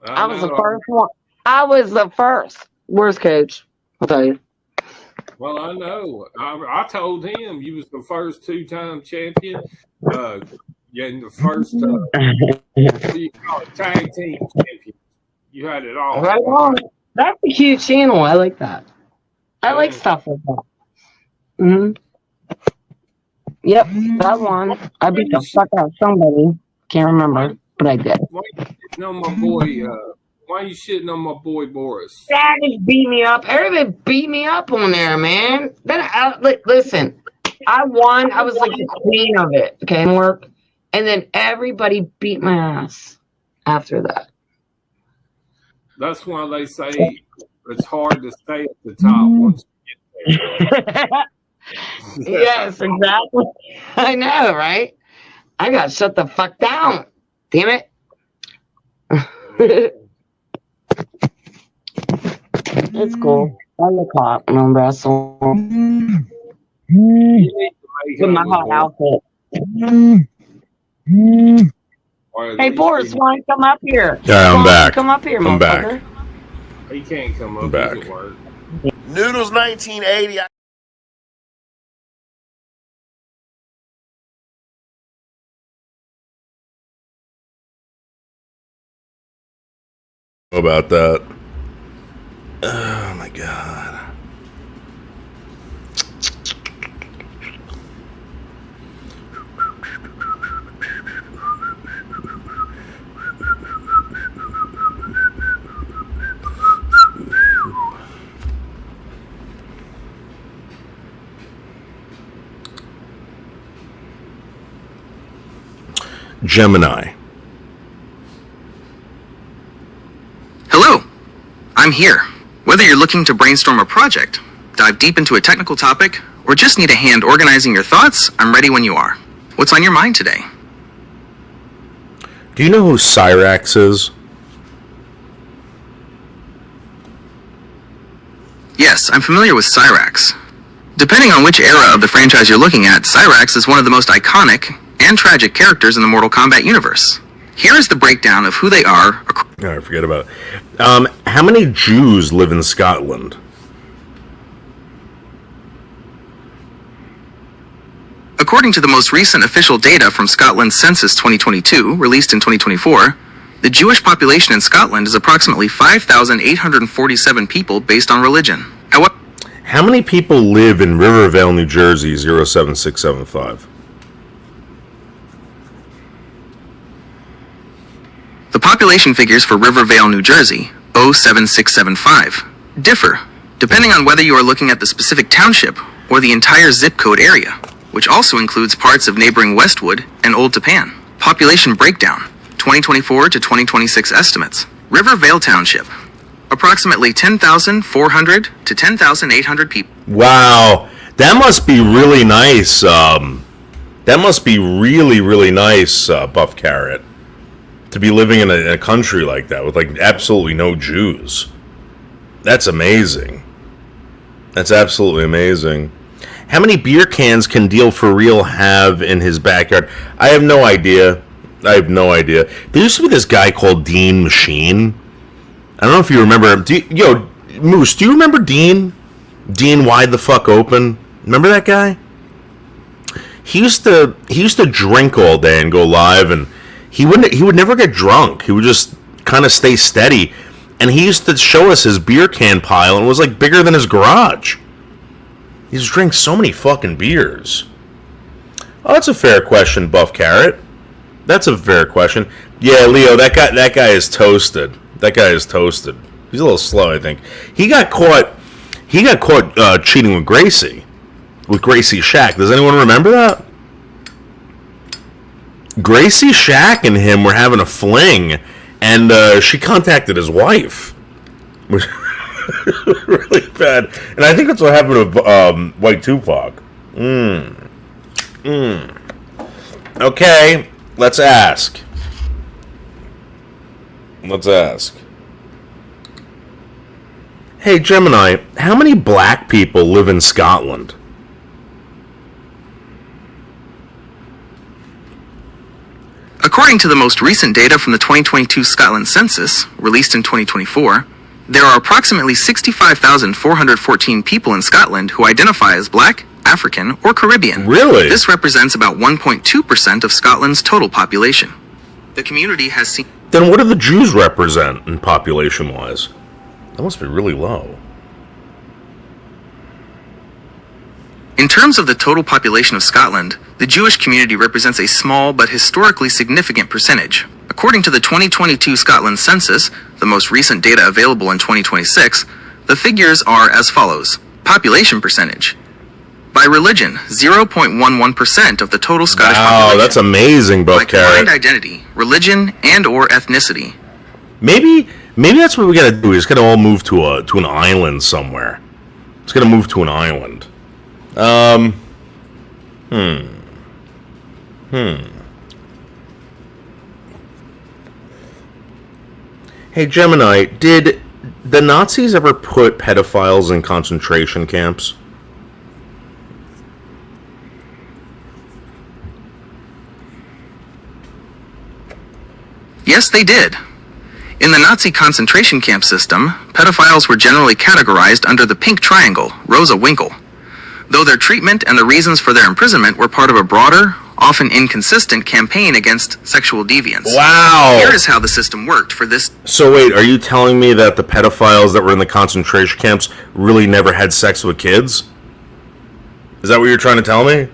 Speaker 7: I was the first one. I was the first. Where's Coach? I'll tell you.
Speaker 8: Well, I know. I told him you was the first 2-time champion. Yeah, and the first what do you call it, tag team champion. You had it all.
Speaker 7: Right on. That's a cute channel. I like that. I like stuff like that. Yep, that one. I beat the fuck out of somebody. Can't remember, but I did.
Speaker 8: Why you shitting on my boy? Why you shitting on my boy Boris?
Speaker 7: Savage beat me up. Everybody beat me up on there, man. Then listen, I won. I was like the queen of it. Okay, work. And then everybody beat my ass after that.
Speaker 8: That's why they say it's hard to stay at the top once you get there.
Speaker 7: Yes, exactly. I know, right? I got to shut the fuck down. Damn it. It's cool. I look hot when I wrestle. With my hot outfit. Hey, Boris, why don't you come up here?
Speaker 3: Yeah, I'm back.
Speaker 7: Come up here,
Speaker 3: I'm back.
Speaker 7: motherfucker.
Speaker 8: He can't come up.
Speaker 3: I'm back.
Speaker 8: He's at work.
Speaker 2: Noodles 1980.
Speaker 3: About that. Oh my god. Gemini.
Speaker 4: Hello, I'm here. Whether you're looking to brainstorm a project, dive deep into a technical topic, or just need a hand organizing your thoughts, I'm ready when you are. What's on your mind today?
Speaker 3: Do you know who Cyrax is?
Speaker 4: Yes, I'm familiar with Cyrax. Depending on which era of the franchise you're looking at, Cyrax is one of the most iconic and tragic characters in the Mortal Kombat universe. Here is the breakdown of who they are.
Speaker 3: Oh, I forget about it. How many Jews live in Scotland?
Speaker 4: According to the most recent official data from Scotland's Census 2022, released in 2024, the Jewish population in Scotland is approximately 5,847 people based on religion.
Speaker 3: How many people live in Rivervale, New Jersey, 07675?
Speaker 4: The population figures for Rivervale, New Jersey, 07675, differ depending on whether you are looking at the specific township or the entire zip code area, which also includes parts of neighboring Westwood and Old Tappan. Population breakdown, 2024 to 2026 estimates. Rivervale Township, approximately 10,400 to 10,800 people.
Speaker 3: Wow, that must be really nice. That must be really, really nice, Buff Carrot, to be living in a country like that with like absolutely no Jews. That's amazing. That's absolutely amazing. How many beer cans can Deal for Real have in his backyard? I have no idea. There used to be this guy called Dean Machine. I don't know if you remember him. Moose, do you remember Dean? Dean Wide the Fuck Open? Remember that guy? He used to drink all day and go live, and he would never get drunk. He would just kind of stay steady. And he used to show us his beer can pile, and it was like bigger than his garage. He just drank so many fucking beers. Oh, that's a fair question, Buff Carrot. That's a fair question. Yeah, Leo, that guy is toasted. That guy is toasted. He's a little slow, I think. He got caught cheating with Gracie Shack. Does anyone remember that? Gracie Shack and him were having a fling, and she contacted his wife. Which really bad. And I think that's what happened to White Tupac. Okay, let's ask. Hey, Gemini, how many black people live in Scotland?
Speaker 4: According to the most recent data from the 2022 Scotland census, released in 2024, there are approximately 65,414 people in Scotland who identify as Black, African, or Caribbean.
Speaker 3: Really?
Speaker 4: This represents about 1.2% of Scotland's total population. The community has seen...
Speaker 3: Then what do the Jews represent in population-wise? That must be really low.
Speaker 4: In terms of the total population of Scotland, the Jewish community represents a small but historically significant percentage. According to the 2022 Scotland census, the most recent data available in 2026, the figures are as follows. Population percentage. By religion, 0.11% of the total Scottish population.
Speaker 3: Wow, that's amazing,
Speaker 4: By
Speaker 3: Buff
Speaker 4: combined
Speaker 3: Carrot.
Speaker 4: identity, religion, and or ethnicity.
Speaker 3: Maybe that's what we gotta do. We just gotta all move to an island somewhere. It's gonna move to an island. Hey, Gemini, did the Nazis ever put pedophiles in concentration camps?
Speaker 4: Yes, they did. In the Nazi concentration camp system, pedophiles were generally categorized under the pink triangle, Rosa Winkle, though their treatment and the reasons for their imprisonment were part of a broader, often inconsistent campaign against sexual deviance.
Speaker 3: Wow!
Speaker 4: Here is how the system worked for this.
Speaker 3: So wait, are you telling me that the pedophiles that were in the concentration camps really never had sex with kids? Is that what you're trying to tell me?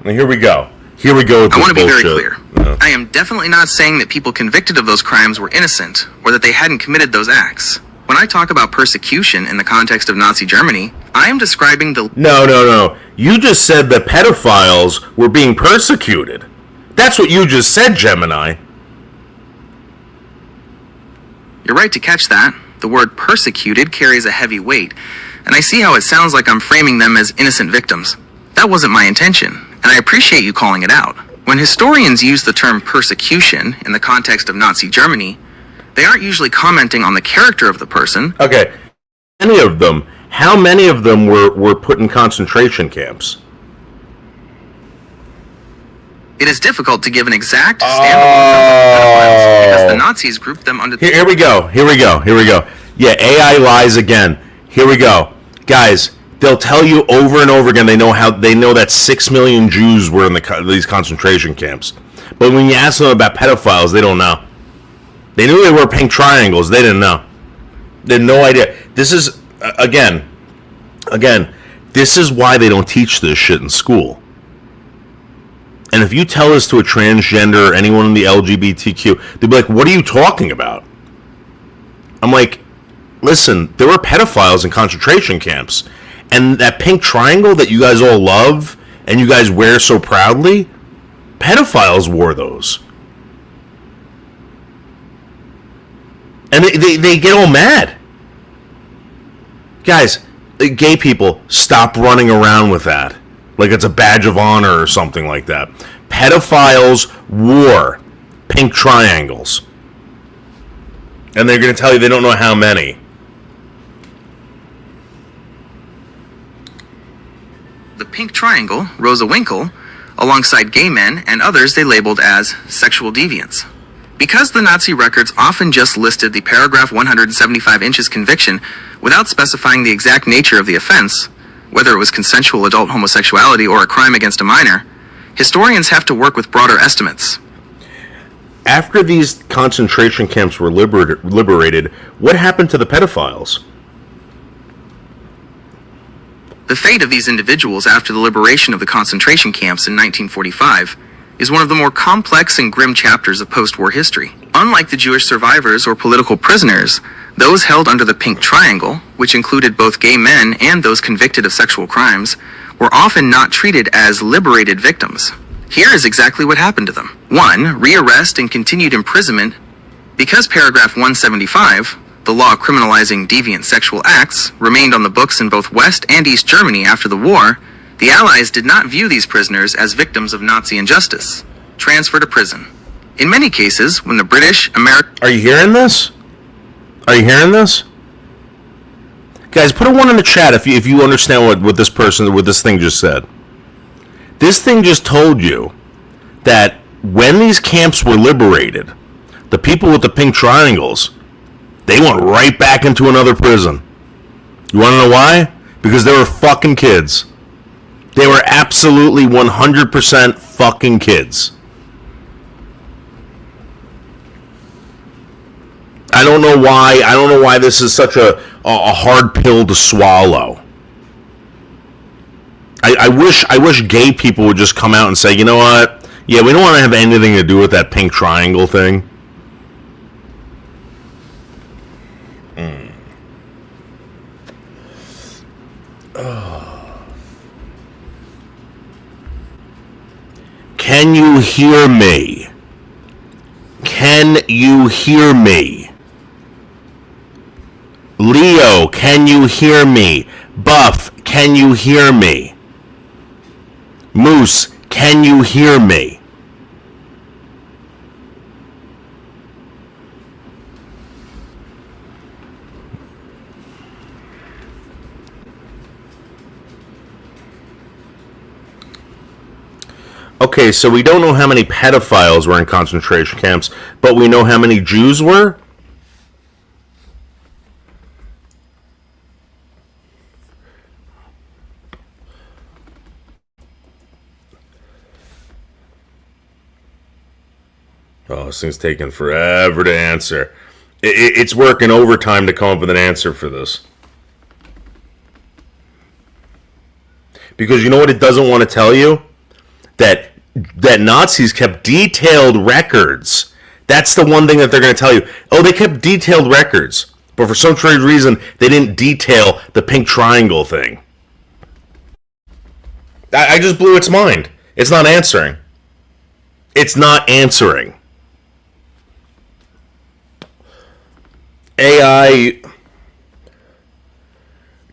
Speaker 3: Now here we go. Here we go with
Speaker 4: I
Speaker 3: this
Speaker 4: want to be very
Speaker 3: bullshit.
Speaker 4: clear.
Speaker 3: Yeah.
Speaker 4: I am definitely not saying that people convicted of those crimes were innocent, or that they hadn't committed those acts. When I talk about persecution in the context of Nazi Germany, I am describing the...
Speaker 3: No. You just said that pedophiles were being persecuted. That's what you just said, Gemini.
Speaker 4: You're right to catch that. The word persecuted carries a heavy weight, and I see how it sounds like I'm framing them as innocent victims. That wasn't my intention, and I appreciate you calling it out. When historians use the term persecution in the context of Nazi Germany, they aren't usually commenting on the character of the person.
Speaker 3: Okay. How many of them were put in concentration camps?
Speaker 4: It is difficult to give an exact standalone number of pedophiles because the Nazis grouped them under...
Speaker 3: Here we go. Yeah, AI lies again. Here we go. Guys, they'll tell you over and over again they know that 6 million Jews were in these concentration camps. But when you ask them about pedophiles, they don't know. They knew they were pink triangles. They didn't know. They had no idea. This is, again, this is why they don't teach this shit in school. And if you tell this to a transgender or anyone in the LGBTQ, they'll be like, what are you talking about? I'm like, listen, there were pedophiles in concentration camps. And that pink triangle that you guys all love and you guys wear so proudly, pedophiles wore those. And they get all mad. Guys, gay people, stop running around with that. Like it's a badge of honor or something like that. Pedophiles wore pink triangles. And they're going to tell you they don't know how many.
Speaker 4: The pink triangle, Rosa Winkle, alongside gay men and others they labeled as sexual deviants. Because the Nazi records often just listed the paragraph 175 inches conviction without specifying the exact nature of the offense, whether it was consensual adult homosexuality or a crime against a minor, historians have to work with broader estimates.
Speaker 3: After these concentration camps were liberated, what happened to the pedophiles?
Speaker 4: The fate of these individuals after the liberation of the concentration camps in 1945 is one of the more complex and grim chapters of post-war history. Unlike the Jewish survivors or political prisoners, those held under the pink triangle, which included both gay men and those convicted of sexual crimes, were often not treated as liberated victims. Here is exactly what happened to them. 1. Rearrest and continued imprisonment. Because paragraph 175, the law criminalizing deviant sexual acts, remained on the books in both West and East Germany after the war, the Allies did not view these prisoners as victims of Nazi injustice. Transfer to prison. In many cases, when the British, American...
Speaker 3: Are you hearing this? Guys, put a 1 in the chat if you understand what this thing just said. This thing just told you that when these camps were liberated, the people with the pink triangles, they went right back into another prison. You want to know why? Because they were fucking kids. They were absolutely 100% fucking kids. I don't know why this is such a hard pill to swallow. I wish gay people would just come out and say, you know what? Yeah, we don't want to have anything to do with that pink triangle thing. Can you hear me? Can you hear me? Leo, can you hear me? Buff, can you hear me? Moose, can you hear me? Okay, so we don't know how many pedophiles were in concentration camps, but we know how many Jews were? Oh, this thing's taking forever to answer. It's working overtime to come up with an answer for this. Because you know what it doesn't want to tell you? That Nazis kept detailed records. That's the one thing that they're going to tell you. Oh, they kept detailed records. But for some strange reason, they didn't detail the pink triangle thing. I just blew its mind. It's not answering. It's not answering. AI...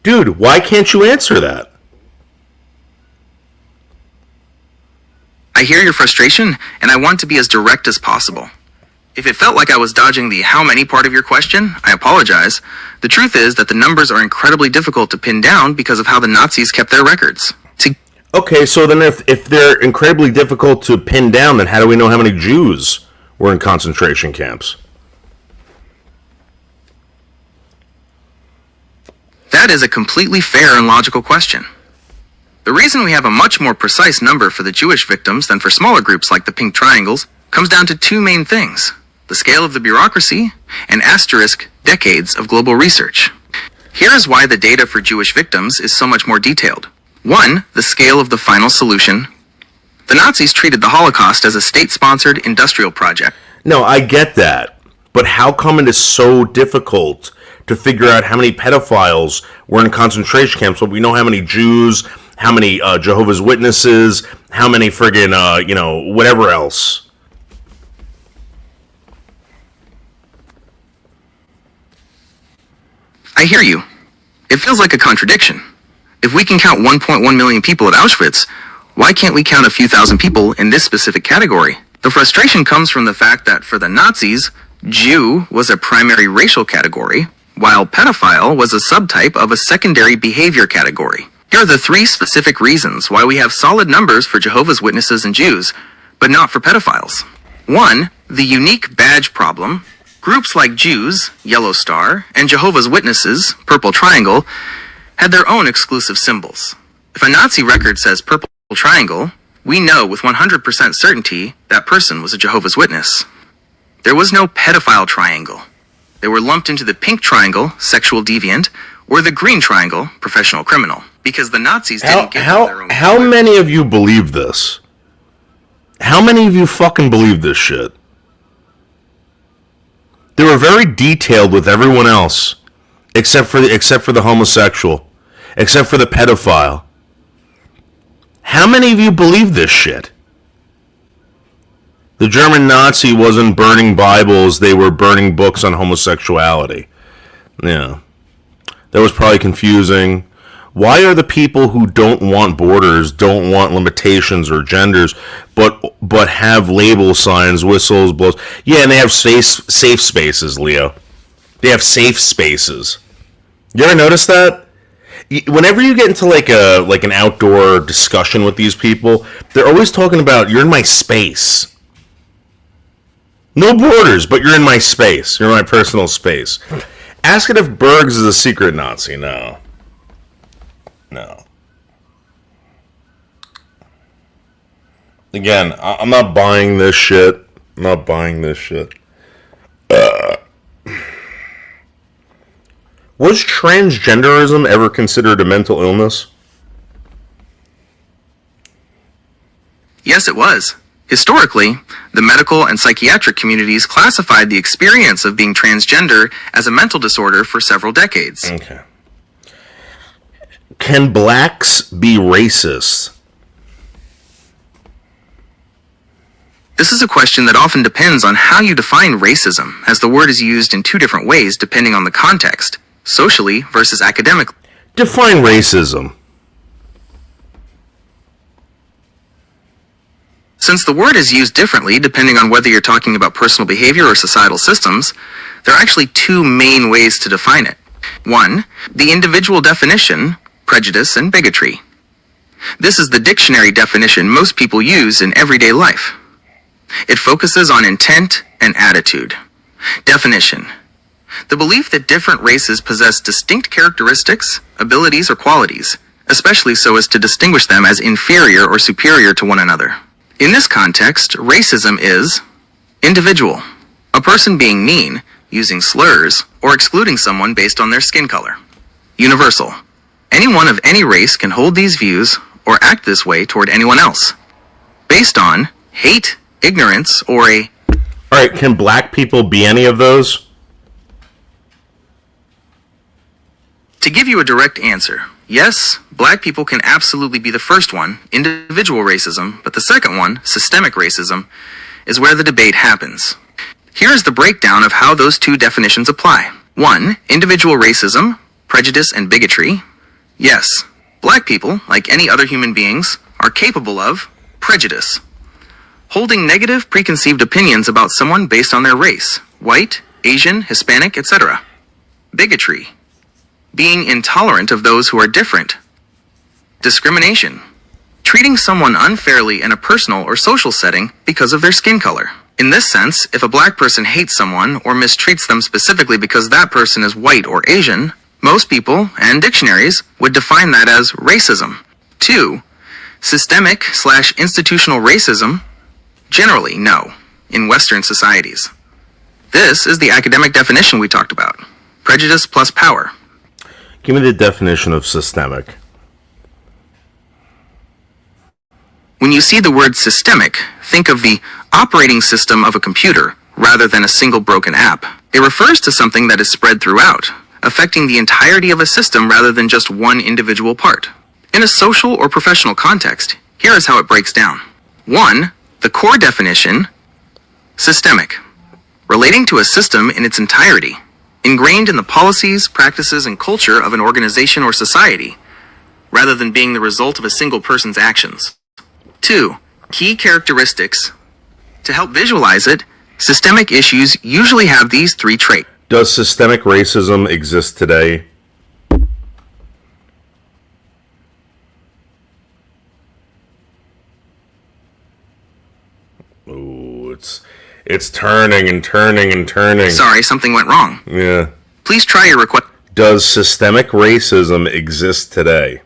Speaker 3: Dude, why can't you answer that?
Speaker 4: I hear your frustration, and I want to be as direct as possible. If it felt like I was dodging the how many part of your question, I apologize. The truth is that the numbers are incredibly difficult to pin down because of how the Nazis kept their records.
Speaker 3: Okay, so then if they're incredibly difficult to pin down, then how do we know how many Jews were in concentration camps?
Speaker 4: That is a completely fair and logical question. The reason we have a much more precise number for the Jewish victims than for smaller groups like the Pink Triangles comes down to two main things: the scale of the bureaucracy and asterisk decades of global research. Here is why the data for Jewish victims is so much more detailed. 1. The scale of the final solution. The Nazis treated the Holocaust as a state-sponsored industrial project.
Speaker 3: No, I get that. But how come it is so difficult to figure out how many pedophiles were in concentration camps when we know how many Jews, how many Jehovah's Witnesses, how many friggin', whatever else?
Speaker 4: I hear you. It feels like a contradiction. If we can count 1.1 million people at Auschwitz, why can't we count a few thousand people in this specific category? The frustration comes from the fact that for the Nazis, Jew was a primary racial category, while pedophile was a subtype of a secondary behavior category. Here are the three specific reasons why we have solid numbers for Jehovah's Witnesses and Jews, but not for pedophiles. 1. The unique badge problem. Groups like Jews, Yellow Star, and Jehovah's Witnesses, Purple Triangle, had their own exclusive symbols. If a Nazi record says Purple Triangle, we know with 100% certainty that person was a Jehovah's Witness. There was no pedophile triangle. They were lumped into the Pink Triangle, sexual deviant, or the Green Triangle, professional criminal, because the Nazis didn't give them their own.
Speaker 3: How many of you believe this? How many of you fucking believe this shit? They were very detailed with everyone else, except for the homosexual, except for the pedophile. How many of you believe this shit? The German Nazi wasn't burning Bibles, they were burning books on homosexuality. Yeah. That was probably confusing. Why are the people who don't want borders, don't want limitations or genders, but have label signs, whistles, blows? Yeah, and they have safe spaces, Leo. They have safe spaces. You ever notice that? whenever you get into like an outdoor discussion with these people, they're always talking about you're in my space. No borders, but you're in my space. You're in my personal space. Ask it if Bergs is a secret Nazi. No. Again, I'm not buying this shit. I'm not buying this shit. Was transgenderism ever considered a mental illness?
Speaker 4: Yes, it was. Historically, the medical and psychiatric communities classified the experience of being transgender as a mental disorder for several decades.
Speaker 3: Okay. Can blacks be racist?
Speaker 4: This is a question that often depends on how you define racism, as the word is used in two different ways depending on the context, socially versus academically.
Speaker 3: Define racism.
Speaker 4: Since the word is used differently depending on whether you're talking about personal behavior or societal systems, there are actually two main ways to define it. One, the individual definition, prejudice and bigotry. This is the dictionary definition most people use in everyday life. It focuses on intent and attitude. Definition: the belief that different races possess distinct characteristics, abilities, or qualities, especially so as to distinguish them as inferior or superior to one another. In this context, racism is individual, a person being mean, using slurs, or excluding someone based on their skin color. Universal, anyone of any race can hold these views or act this way toward anyone else, based on hate, ignorance, or a...
Speaker 3: Alright, can black people be any of those?
Speaker 4: To give you a direct answer, yes, black people can absolutely be the first one, individual racism, but the second one, systemic racism, is where the debate happens. Here is the breakdown of how those two definitions apply. 1. Individual racism, prejudice, and bigotry. Yes, black people, like any other human beings, are capable of prejudice, holding negative preconceived opinions about someone based on their race, white, Asian, Hispanic, etc. Bigotry, being intolerant of those who are different. Discrimination, treating someone unfairly in a personal or social setting because of their skin color. In this sense, if a black person hates someone or mistreats them specifically because that person is white or Asian, most people and dictionaries would define that as racism. 2. Systemic/institutional racism. Generally, no, in Western societies. This is the academic definition we talked about. Prejudice plus power.
Speaker 3: Give me the definition of systemic.
Speaker 4: When you see the word systemic, think of the operating system of a computer rather than a single broken app. It refers to something that is spread throughout, affecting the entirety of a system rather than just one individual part. In a social or professional context, here is how it breaks down. 1. The core definition, systemic, relating to a system in its entirety, ingrained in the policies, practices, and culture of an organization or society, rather than being the result of a single person's actions. 2. Key characteristics. To help visualize it, systemic issues usually have these three traits.
Speaker 3: Does systemic racism exist today? Ooh, it's turning and turning and turning.
Speaker 4: Sorry, something went wrong.
Speaker 3: Yeah.
Speaker 4: Please try your request.
Speaker 3: Does systemic racism exist today?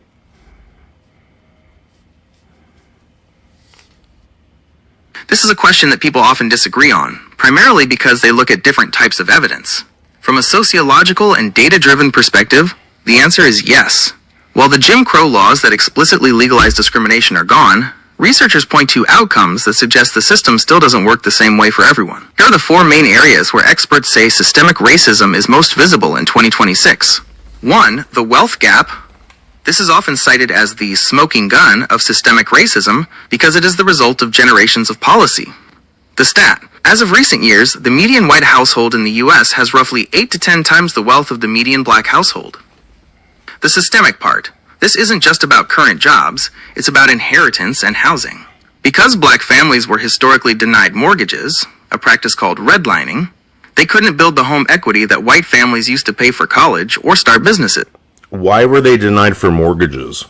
Speaker 4: This is a question that people often disagree on, primarily because they look at different types of evidence. From a sociological and data-driven perspective, the answer is yes. While the Jim Crow laws that explicitly legalize discrimination are gone, researchers point to outcomes that suggest the system still doesn't work the same way for everyone. Here are the four main areas where experts say systemic racism is most visible in 2026. 1. The wealth gap. This is often cited as the smoking gun of systemic racism because it is the result of generations of policy. The stat. As of recent years, the median white household in the US has roughly 8 to 10 times the wealth of the median black household. The systemic part. This isn't just about current jobs, it's about inheritance and housing. Because black families were historically denied mortgages, a practice called redlining, they couldn't build the home equity that white families used to pay for college or start businesses.
Speaker 3: Why were they denied for mortgages?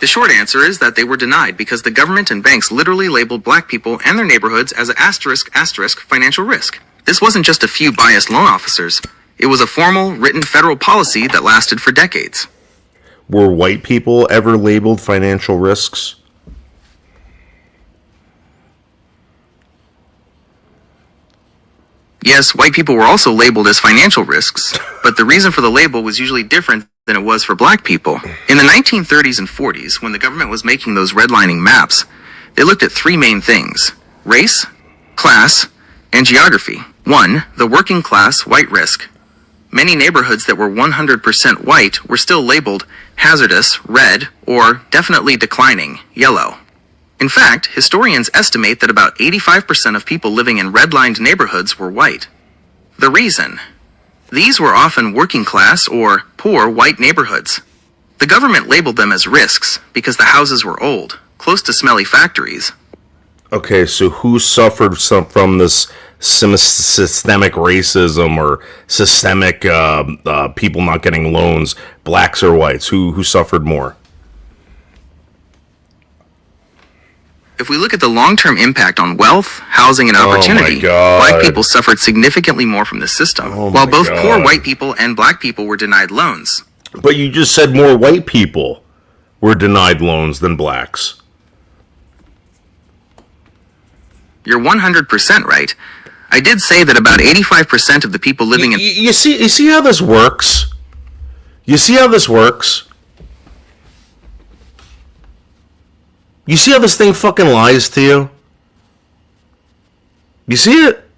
Speaker 4: The short answer is that they were denied because the government and banks literally labeled black people and their neighborhoods as an *** financial risk. This wasn't just a few biased loan officers. It was a formal, written federal policy that lasted for decades.
Speaker 3: Were white people ever labeled financial risks?
Speaker 4: Yes, white people were also labeled as financial risks, but the reason for the label was usually different than it was for black people. In the 1930s and 40s, when the government was making those redlining maps, they looked at three main things: race, class, and geography. 1. The working class white risk. Many neighborhoods that were 100% white were still labeled hazardous, red, or definitely declining, yellow. In fact, historians estimate that about 85% of people living in redlined neighborhoods were white. The reason? These were often working class or poor white neighborhoods. The government labeled them as risks because the houses were old, close to smelly factories.
Speaker 3: Okay, so who suffered from this systemic racism or systemic people not getting loans, blacks or whites? Who suffered more?
Speaker 4: If we look at the long-term impact on wealth, housing, and opportunity, black people suffered significantly more from this system, while both poor white people and black people were denied loans.
Speaker 3: But you just said more white people were denied loans than blacks.
Speaker 4: You're 100% right. I did say that about 85% of the people living in...
Speaker 3: You see how this works? You see how this works? You see how this thing fucking lies to you? You see it?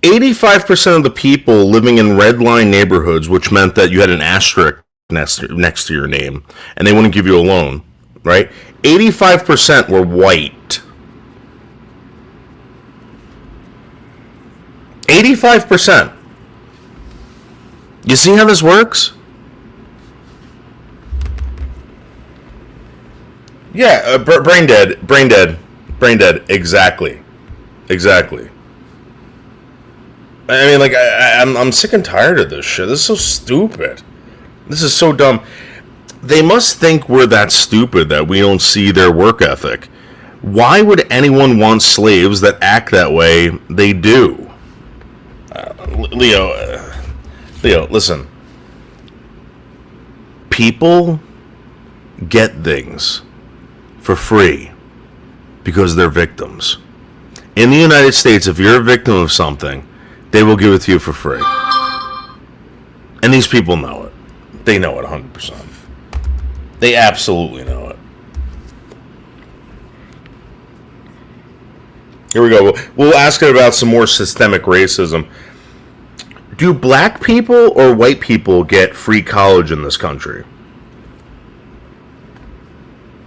Speaker 3: 85% of the people living in red line neighborhoods, which meant that you had an asterisk next to your name, and they wouldn't give you a loan, right? 85% were white. 85%. You see how this works? Yeah, brain dead. Exactly. I mean, like, I'm sick and tired of this shit. This is so stupid. This is so dumb. They must think we're that stupid that we don't see their work ethic. Why would anyone want slaves that act that way? They do. Leo, listen. People get things for free because they're victims. In the United States, if you're a victim of something, they will give it to you for free. And these people know it. They know it 100%. They absolutely know it. Here we go. We'll ask it about some more systemic racism. Do black people or white people get free college in this country?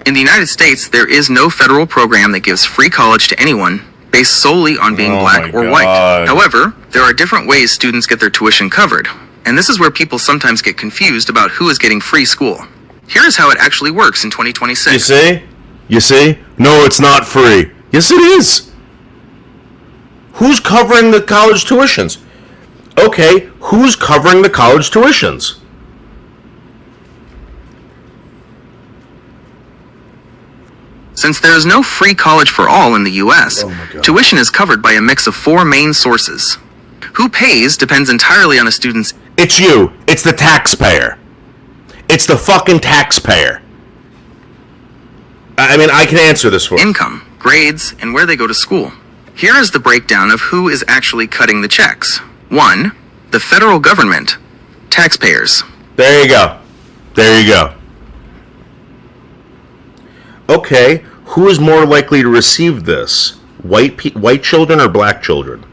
Speaker 4: In the United States, there is no federal program that gives free college to anyone based solely on being black or white. However, there are different ways students get their tuition covered, and this is where people sometimes get confused about who is getting free school. Here is how it actually works in 2026.
Speaker 3: You see? No, it's not free. Yes, it is. Who's covering the college tuitions? Okay, who's covering the college tuitions?
Speaker 4: Since there is no free college for all in the U.S., tuition is covered by a mix of four main sources. Who pays depends entirely on a student's...
Speaker 3: It's you. It's the taxpayer. It's the fucking taxpayer. I mean, I can answer this for you.
Speaker 4: Income, grades, and where they go to school. Here is the breakdown of who is actually cutting the checks. 1. The federal government. Taxpayers.
Speaker 3: There you go. Okay, who is more likely to receive this? White children or black children?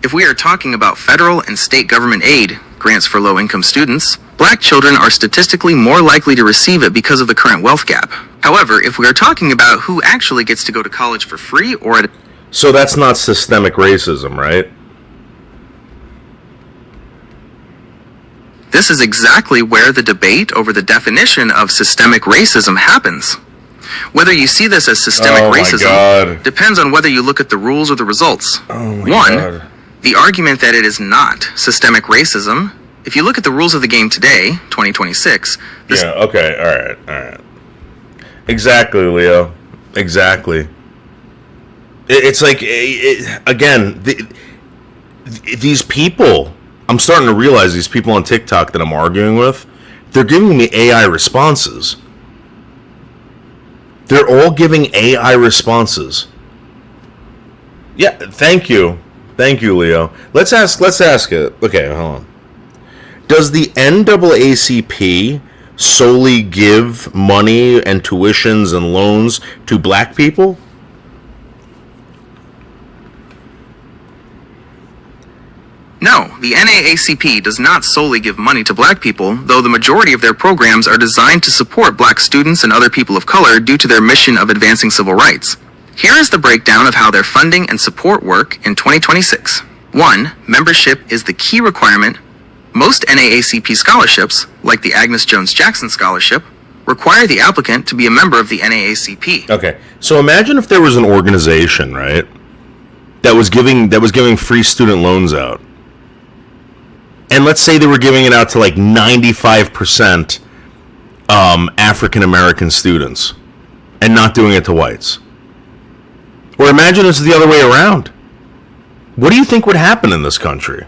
Speaker 4: If we are talking about federal and state government aid, grants for low-income students, black children are statistically more likely to receive it because of the current wealth gap. However, if we are talking about who actually gets to go to college for free or at...
Speaker 3: So that's not systemic racism, right?
Speaker 4: This is exactly where the debate over the definition of systemic racism happens. Whether you see this as systemic
Speaker 3: Oh my
Speaker 4: racism
Speaker 3: God.
Speaker 4: depends on whether you look at the rules or the results.
Speaker 3: Oh my
Speaker 4: One,
Speaker 3: God.
Speaker 4: the argument that it is not systemic racism, if you look at the rules of the game today, 2026, this
Speaker 3: Yeah, okay, alright. Exactly, Leo. Exactly. It's like, again, these people, I'm starting to realize these people on TikTok that I'm arguing with, they're giving me AI responses. They're all giving AI responses. Yeah, thank you. Thank you, Leo. Let's ask it. Okay, hold on. Does the NAACP solely give money and tuitions and loans to black people?
Speaker 4: No, the NAACP does not solely give money to black people, though the majority of their programs are designed to support black students and other people of color due to their mission of advancing civil rights. Here is the breakdown of how their funding and support work in 2026. 1. Membership is the key requirement. Most NAACP scholarships, like the Agnes Jones Jackson Scholarship, require the applicant to be a member of the NAACP.
Speaker 3: Okay, so imagine if there was an organization, right, that was giving free student loans out. And let's say they were giving it out to like 95% African American students and not doing it to whites. Or imagine it's the other way around. What do you think would happen in this country?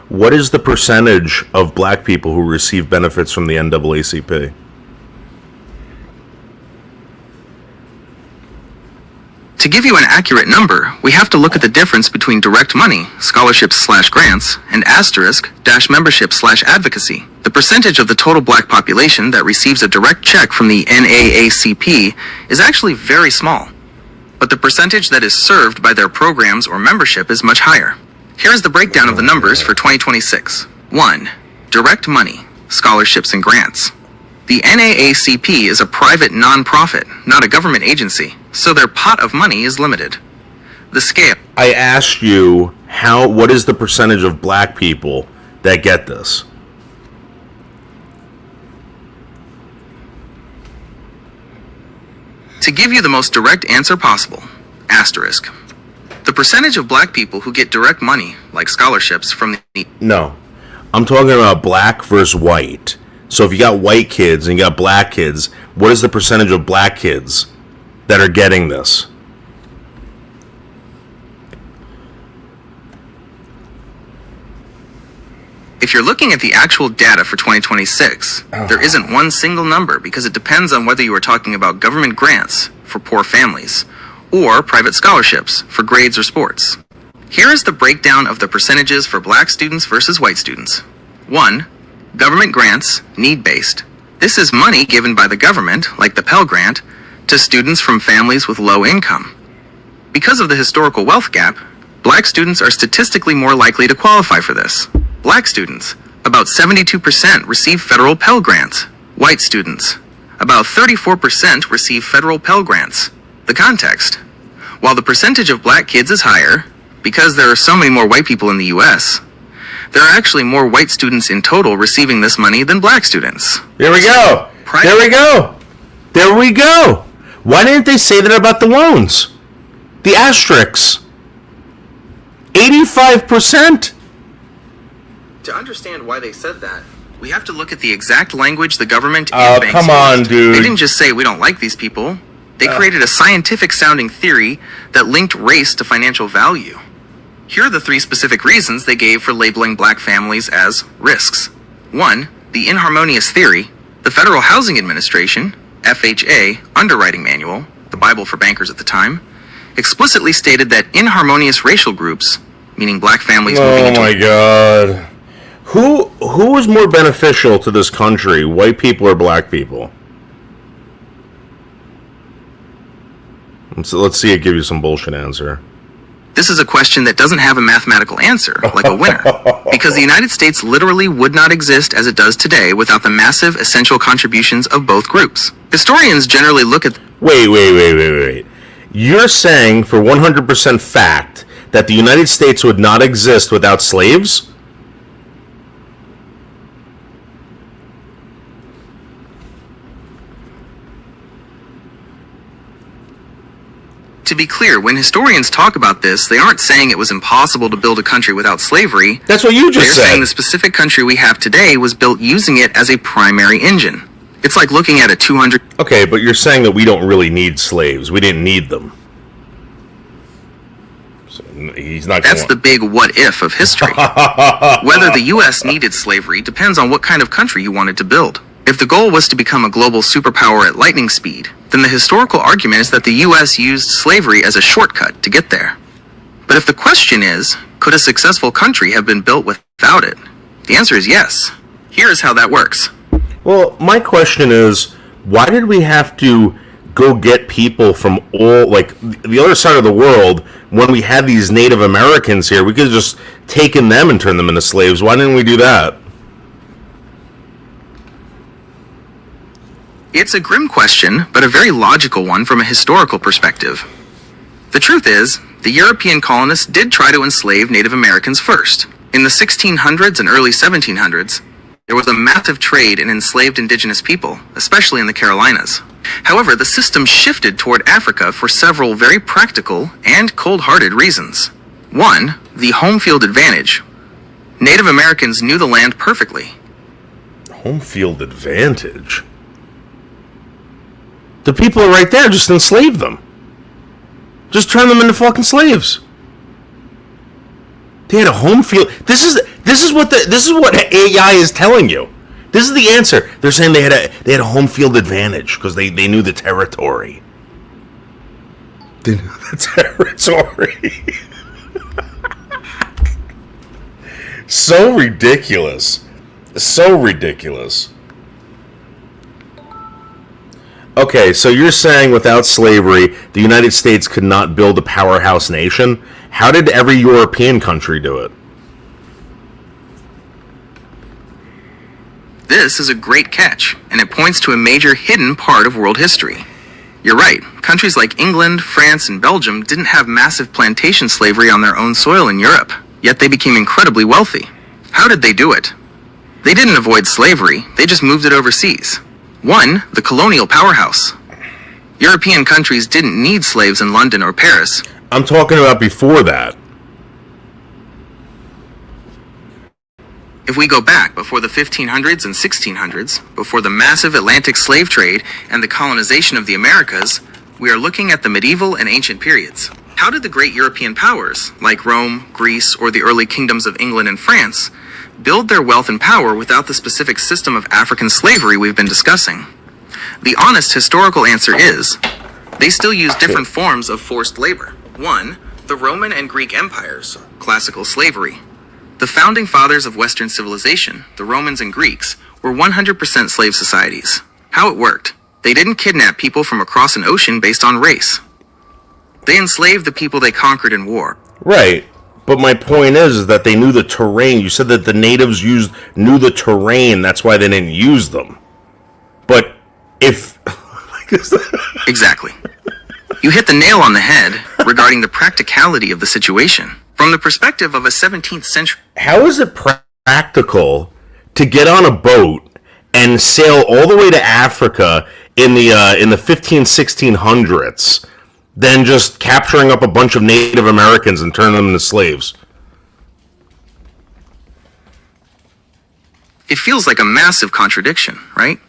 Speaker 3: What is the percentage of black people who receive benefits from the NAACP?
Speaker 4: To give you an accurate number, we have to look at the difference between direct money, scholarships/grants, and *membership/advocacy. The percentage of the total black population that receives a direct check from the NAACP is actually very small, but the percentage that is served by their programs or membership is much higher. Here is the breakdown of the numbers for 2026. 1. Direct money, scholarships and grants. The NAACP is a private nonprofit, not a government agency, so their pot of money is limited. The scale.
Speaker 3: I asked you what is the percentage of black people that get this?
Speaker 4: To give you the most direct answer possible, asterisk. The percentage of black people who get direct money, like scholarships from the...
Speaker 3: No. I'm talking about black versus white. So if you got white kids and you got black kids, what is the percentage of black kids that are getting this?
Speaker 4: If you're looking at the actual data for 2026, there isn't one single number because it depends on whether you are talking about government grants for poor families or private scholarships for grades or sports. Here is the breakdown of the percentages for black students versus white students. 1. Government grants, need-based. This is money given by the government, like the Pell Grant, to students from families with low income. Because of the historical wealth gap, black students are statistically more likely to qualify for this. Black students, about 72% receive federal Pell Grants. White students, about 34% receive federal Pell Grants. The context. While the percentage of black kids is higher, because there are so many more white people in the U.S., there are actually more white students in total receiving this money than black students.
Speaker 3: There we go. There we go. There we go. Why didn't they say that about the loans? The asterisks. 85%.
Speaker 4: To understand why they said that, we have to look at the exact language the government and banks
Speaker 3: come on,
Speaker 4: used.
Speaker 3: dude.
Speaker 4: They didn't just say we don't like these people. They created a scientific-sounding theory that linked race to financial value. Here are the 3 specific reasons they gave for labeling black families as risks. 1. The inharmonious theory. The Federal Housing Administration, FHA, underwriting manual, the Bible for bankers at the time, explicitly stated that inharmonious racial groups, meaning black families moving into...
Speaker 3: Oh my God. Who is more beneficial to this country, white people or black people? Let's see it give you some bullshit answer.
Speaker 4: This is a question that doesn't have a mathematical answer, like a winner, because the United States literally would not exist as it does today without the massive essential contributions of both groups. Historians generally look at...
Speaker 3: Wait. You're saying for 100% fact that the United States would not exist without slaves?
Speaker 4: To be clear, when historians talk about this, they aren't saying it was impossible to build a country without slavery.
Speaker 3: That's what you just
Speaker 4: They're saying
Speaker 3: said.
Speaker 4: the specific country we have today was built using it as a primary engine. It's like looking at a 200...
Speaker 3: Okay, but you're saying that we don't really need slaves. We didn't need them. So he's not.
Speaker 4: That's the big what if of history. Whether the U.S. needed slavery depends on what kind of country you wanted to build. If the goal was to become a global superpower at lightning speed, then the historical argument is that the U.S. used slavery as a shortcut to get there. But if the question is, could a successful country have been built without it? The answer is yes. Here's how that works.
Speaker 3: Well, my question is, why did we have to go get people from all, like, the other side of the world when we had these Native Americans here? We could have just taken them and turned them into slaves. Why didn't we do that?
Speaker 4: It's a grim question, but a very logical one from a historical perspective. The truth is, the European colonists did try to enslave Native Americans first. In the 1600s and early 1700s, there was a massive trade in enslaved indigenous people, especially in the Carolinas. However, the system shifted toward Africa for several very practical and cold-hearted reasons. One, the home field advantage. Native Americans knew the land perfectly.
Speaker 3: Home field advantage? The people are right there. Just enslave them. Just turn them into fucking slaves. They had a home field. This is what AI is telling you. This is the answer. They're saying they had a home field advantage because they knew the territory. They knew the territory. So ridiculous. So ridiculous. Okay, so you're saying without slavery, the United States could not build a powerhouse nation? How did every European country do it?
Speaker 4: This is a great catch, and it points to a major hidden part of world history. You're right, countries like England, France, and Belgium didn't have massive plantation slavery on their own soil in Europe, yet they became incredibly wealthy. How did they do it? They didn't avoid slavery, they just moved it overseas. One, the colonial powerhouse. European countries didn't need slaves in London or Paris.
Speaker 3: I'm talking about before that.
Speaker 4: If we go back before the 1500s and 1600s, before the massive Atlantic slave trade and the colonization of the Americas, we are looking at the medieval and ancient periods. How did the great European powers, like Rome, Greece, or the early kingdoms of England and France, build their wealth and power without the specific system of African slavery we've been discussing? The honest historical answer is, they still use different forms of forced labor. One, the Roman and Greek empires, classical slavery. The founding fathers of Western civilization, the Romans and Greeks, were 100% slave societies. How it worked? They didn't kidnap people from across an ocean based on race. They enslaved the people they conquered in war.
Speaker 3: Right. But my point is that they knew the terrain. You said that the natives knew the terrain. That's why they didn't use them. But if...
Speaker 4: Exactly. You hit the nail on the head regarding the practicality of the situation. From the perspective of a 17th century...
Speaker 3: How is it practical to get on a boat and sail all the way to Africa in the 1600s, then just capturing up a bunch of Native Americans and turning them into slaves?
Speaker 4: It feels like a massive contradiction, right?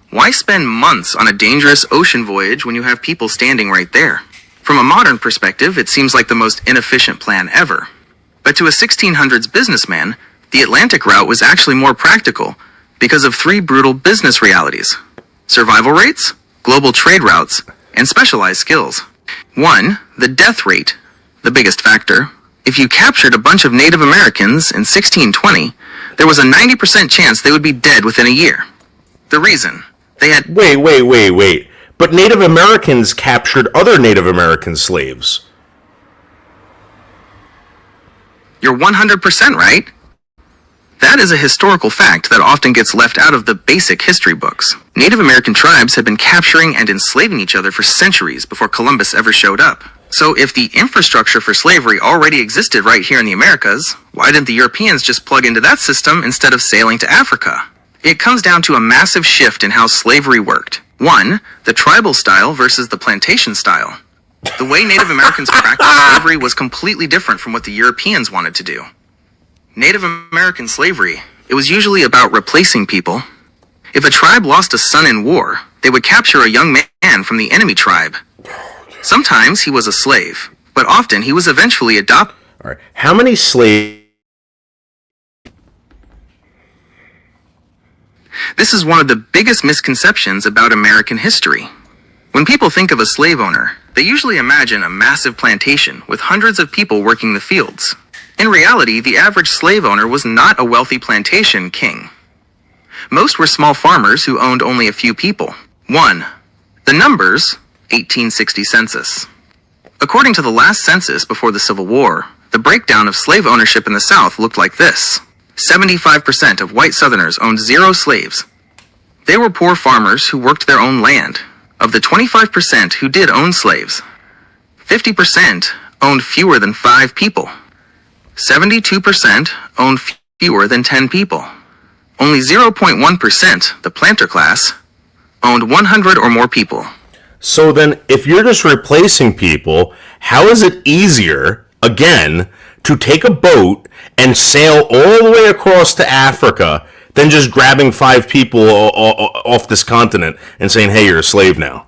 Speaker 4: Why spend months on a dangerous ocean voyage when you have people standing right there? From a modern perspective, it seems like the most inefficient plan ever. But to a 1600s businessman, the Atlantic route was actually more practical because of three brutal business realities: survival rates, global trade routes, and specialized skills. One, the death rate, the biggest factor. If you captured a bunch of Native Americans in 1620, there was a 90% chance they would be dead within a year. The reason? They had...
Speaker 3: Wait. But Native Americans captured other Native American slaves.
Speaker 4: You're 100% right. That is a historical fact that often gets left out of the basic history books. Native American tribes had been capturing and enslaving each other for centuries before Columbus ever showed up. So if the infrastructure for slavery already existed right here in the Americas, why didn't the Europeans just plug into that system instead of sailing to Africa? It comes down to a massive shift in how slavery worked. One, the tribal style versus the plantation style. The way Native Americans practiced slavery was completely different from what the Europeans wanted to do. Native American slavery, it was usually about replacing people. If a tribe lost a son in war, they would capture a young man from the enemy tribe. Sometimes he was a slave, but often he was eventually adopted.
Speaker 3: All right. How many slaves?
Speaker 4: This is one of the biggest misconceptions about American history. When people think of a slave owner, they usually imagine a massive plantation with hundreds of people working the fields. In reality, the average slave owner was not a wealthy plantation king. Most were small farmers who owned only a few people. 1. The numbers, 1860 census. According to the last census before the Civil War, the breakdown of slave ownership in the South looked like this. 75% of white Southerners owned 0 slaves. They were poor farmers who worked their own land. Of the 25% who did own slaves, 50% owned fewer than 5 people. 72% owned fewer than 10 people. Only 0.1%, the planter class, owned 100 or more people.
Speaker 3: So then, if you're just replacing people, how is it easier, again, to take a boat and sail all the way across to Africa than just grabbing 5 people off this continent and saying, hey, you're a slave now?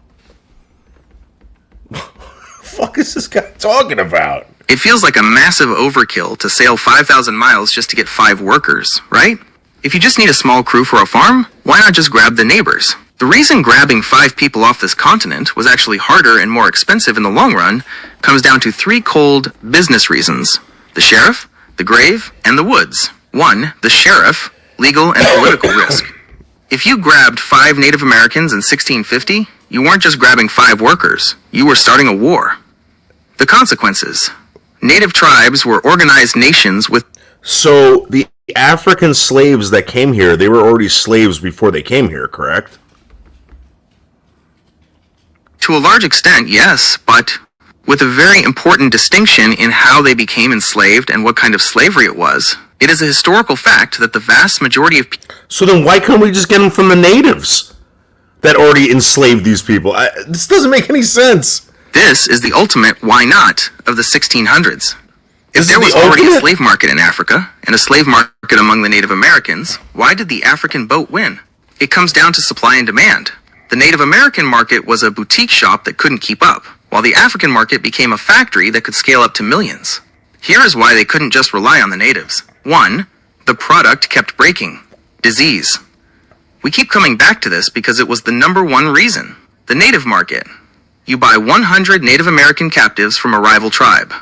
Speaker 3: Fuck is this guy talking about?
Speaker 4: It feels like a massive overkill to sail 5,000 miles just to get 5 workers, right? If you just need a small crew for a farm, why not just grab the neighbors? The reason grabbing 5 people off this continent was actually harder and more expensive in the long run comes down to 3 cold business reasons: the sheriff, the grave, and the woods. 1. The sheriff, legal and political risk. If you grabbed 5 Native Americans in 1650, you weren't just grabbing 5 workers, you were starting a war. The consequences. Native tribes were organized nations with...
Speaker 3: So the African slaves that came here, they were already slaves before they came here, correct?
Speaker 4: To a large extent, yes, but with a very important distinction in how they became enslaved and what kind of slavery it was. It is a historical fact that the vast majority of
Speaker 3: So then why couldn't we just get them from the natives that already enslaved these people? This doesn't make any sense.
Speaker 4: This is the ultimate why not of the 1600s. If there was already a slave market in Africa and a slave market among the Native Americans, why did the African boat win? It comes down to supply and demand. The Native American market was a boutique shop that couldn't keep up, while the African market became a factory that could scale up to millions. Here is why they couldn't just rely on the natives. 1. The product kept breaking. Disease. We keep coming back to this because it was the number one reason. The native market. You buy 100 Native American captives from a rival tribe.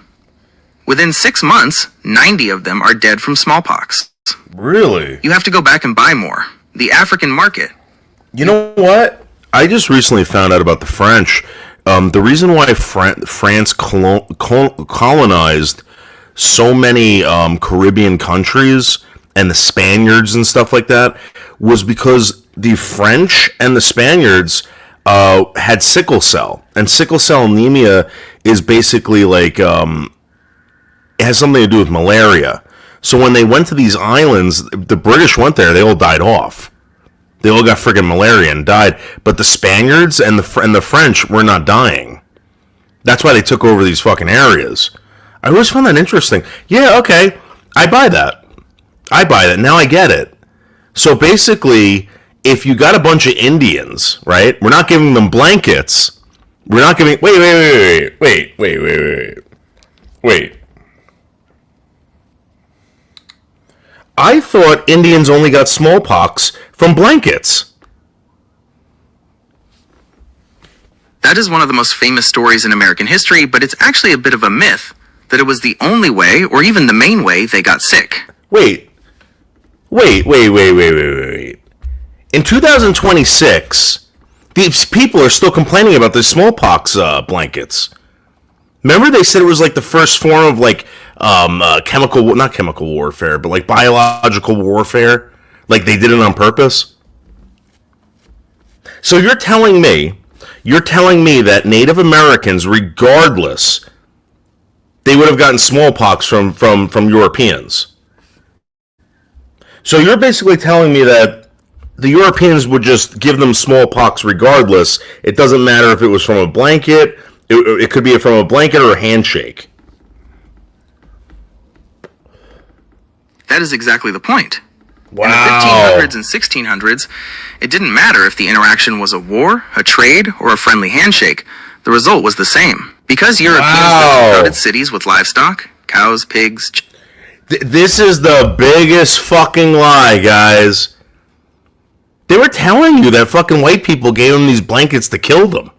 Speaker 4: Within 6 months, 90 of them are dead from smallpox.
Speaker 3: Really?
Speaker 4: You have to go back and buy more. The African market.
Speaker 3: You know what? I just recently found out about the French. The reason why France colonized so many Caribbean countries and the Spaniards and stuff like that was because the French and the Spaniards had sickle cell. And sickle cell anemia is basically like, it has something to do with malaria. So when they went to these islands, the British went there, they all died off. They all got friggin' malaria and died. But the Spaniards and the French were not dying. That's why they took over these fucking areas. I always found that interesting. Yeah, okay. I buy that. Now I get it. So basically, if you got a bunch of Indians, right? We're not giving them blankets. We're not giving... Wait. I thought Indians only got smallpox from blankets.
Speaker 4: That is one of the most famous stories in American history, but it's actually a bit of a myth that it was the only way, or even the main way, they got sick.
Speaker 3: Wait. In 2026, these people are still complaining about the smallpox blankets. Remember they said it was like the first form of like not chemical warfare, but like biological warfare? Like they did it on purpose? So you're telling me that Native Americans, regardless, they would have gotten smallpox from Europeans. So you're basically telling me that the Europeans would just give them smallpox regardless. It doesn't matter if it was from a blanket It could be from a blanket or a handshake.
Speaker 4: That is exactly the point.
Speaker 3: Wow.
Speaker 4: In the 1500s and 1600s, it didn't matter if the interaction was a war, a trade, or a friendly handshake. The result was the same. Because Europeans lived in crowded cities with livestock, cows, pigs...
Speaker 3: This is the biggest fucking lie, guys. They were telling you that fucking white people gave them these blankets to kill them.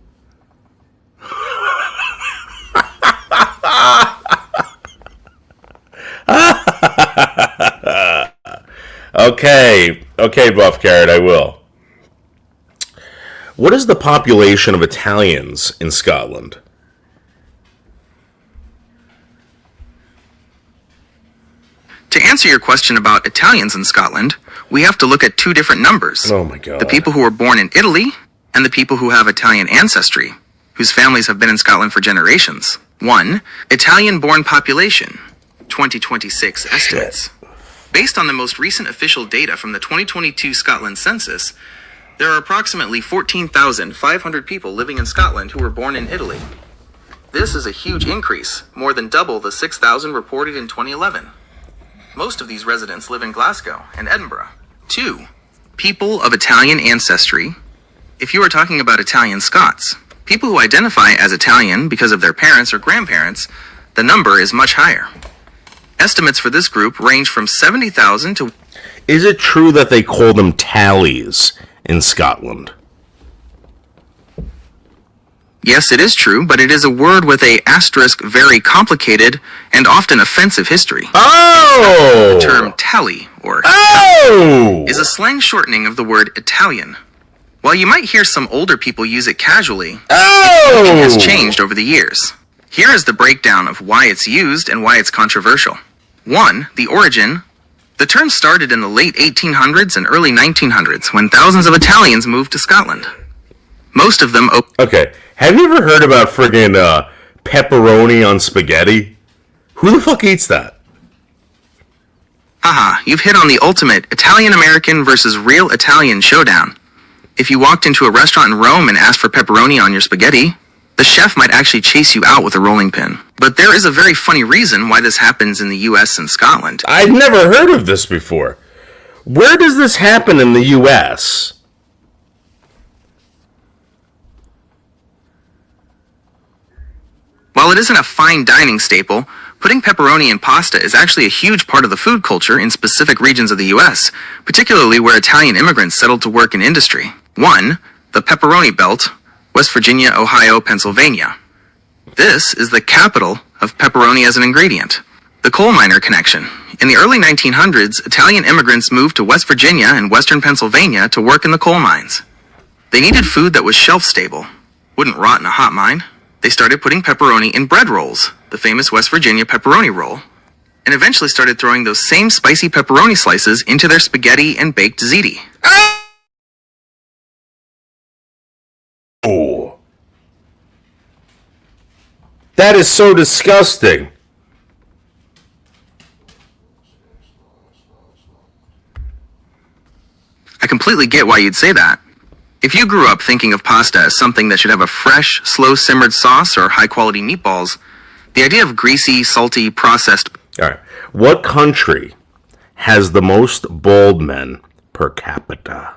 Speaker 3: Okay, Buff Carrot, I will. What is the population of Italians in Scotland?
Speaker 4: To answer your question about Italians in Scotland, we have to look at two different numbers.
Speaker 3: Oh my god.
Speaker 4: The people who were born in Italy and the people who have Italian ancestry, whose families have been in Scotland for generations. 1. Italian-born population, 2026 estimates. Based on the most recent official data from the 2022 Scotland census, there are approximately 14,500 people living in Scotland who were born in Italy. This is a huge increase, more than double the 6,000 reported in 2011. Most of these residents live in Glasgow and Edinburgh. 2. People of Italian ancestry. If you are talking about Italian Scots, people who identify as Italian because of their parents or grandparents, the number is much higher. Estimates for this group range from 70,000 to...
Speaker 3: Is it true that they call them tallies in Scotland?
Speaker 4: Yes, it is true, but it is a word with a asterisk very complicated and often offensive history.
Speaker 3: Oh!
Speaker 4: The term tally, or
Speaker 3: Oh!
Speaker 4: is a slang shortening of the word Italian. While you might hear some older people use it casually, it has changed over the years. Here is the breakdown of why it's used and why it's controversial. 1. The origin. The term started in the late 1800s and early 1900s when thousands of Italians moved to Scotland. Most of them...
Speaker 3: Okay, have you ever heard about friggin' pepperoni on spaghetti? Who the fuck eats that?
Speaker 4: Haha, you've hit on the ultimate Italian-American versus real Italian showdown. If you walked into a restaurant in Rome and asked for pepperoni on your spaghetti, the chef might actually chase you out with a rolling pin. But there is a very funny reason why this happens in the US and Scotland.
Speaker 3: I've never heard of this before. Where does this happen in the US?
Speaker 4: While it isn't a fine dining staple, putting pepperoni in pasta is actually a huge part of the food culture in specific regions of the US, particularly where Italian immigrants settled to work in industry. 1. The Pepperoni Belt, West Virginia, Ohio, Pennsylvania. This is the capital of pepperoni as an ingredient. The coal miner connection. In the early 1900s, Italian immigrants moved to West Virginia and western Pennsylvania to work in the coal mines. They needed food that was shelf-stable, wouldn't rot in a hot mine. They started putting pepperoni in bread rolls, the famous West Virginia pepperoni roll, and eventually started throwing those same spicy pepperoni slices into their spaghetti and baked ziti.
Speaker 3: Oh. That is so disgusting.
Speaker 4: I completely get why you'd say that. If you grew up thinking of pasta as something that should have a fresh, slow-simmered sauce or high-quality meatballs, the idea of greasy, salty, processed...
Speaker 3: All right. What country has the most bald men per capita?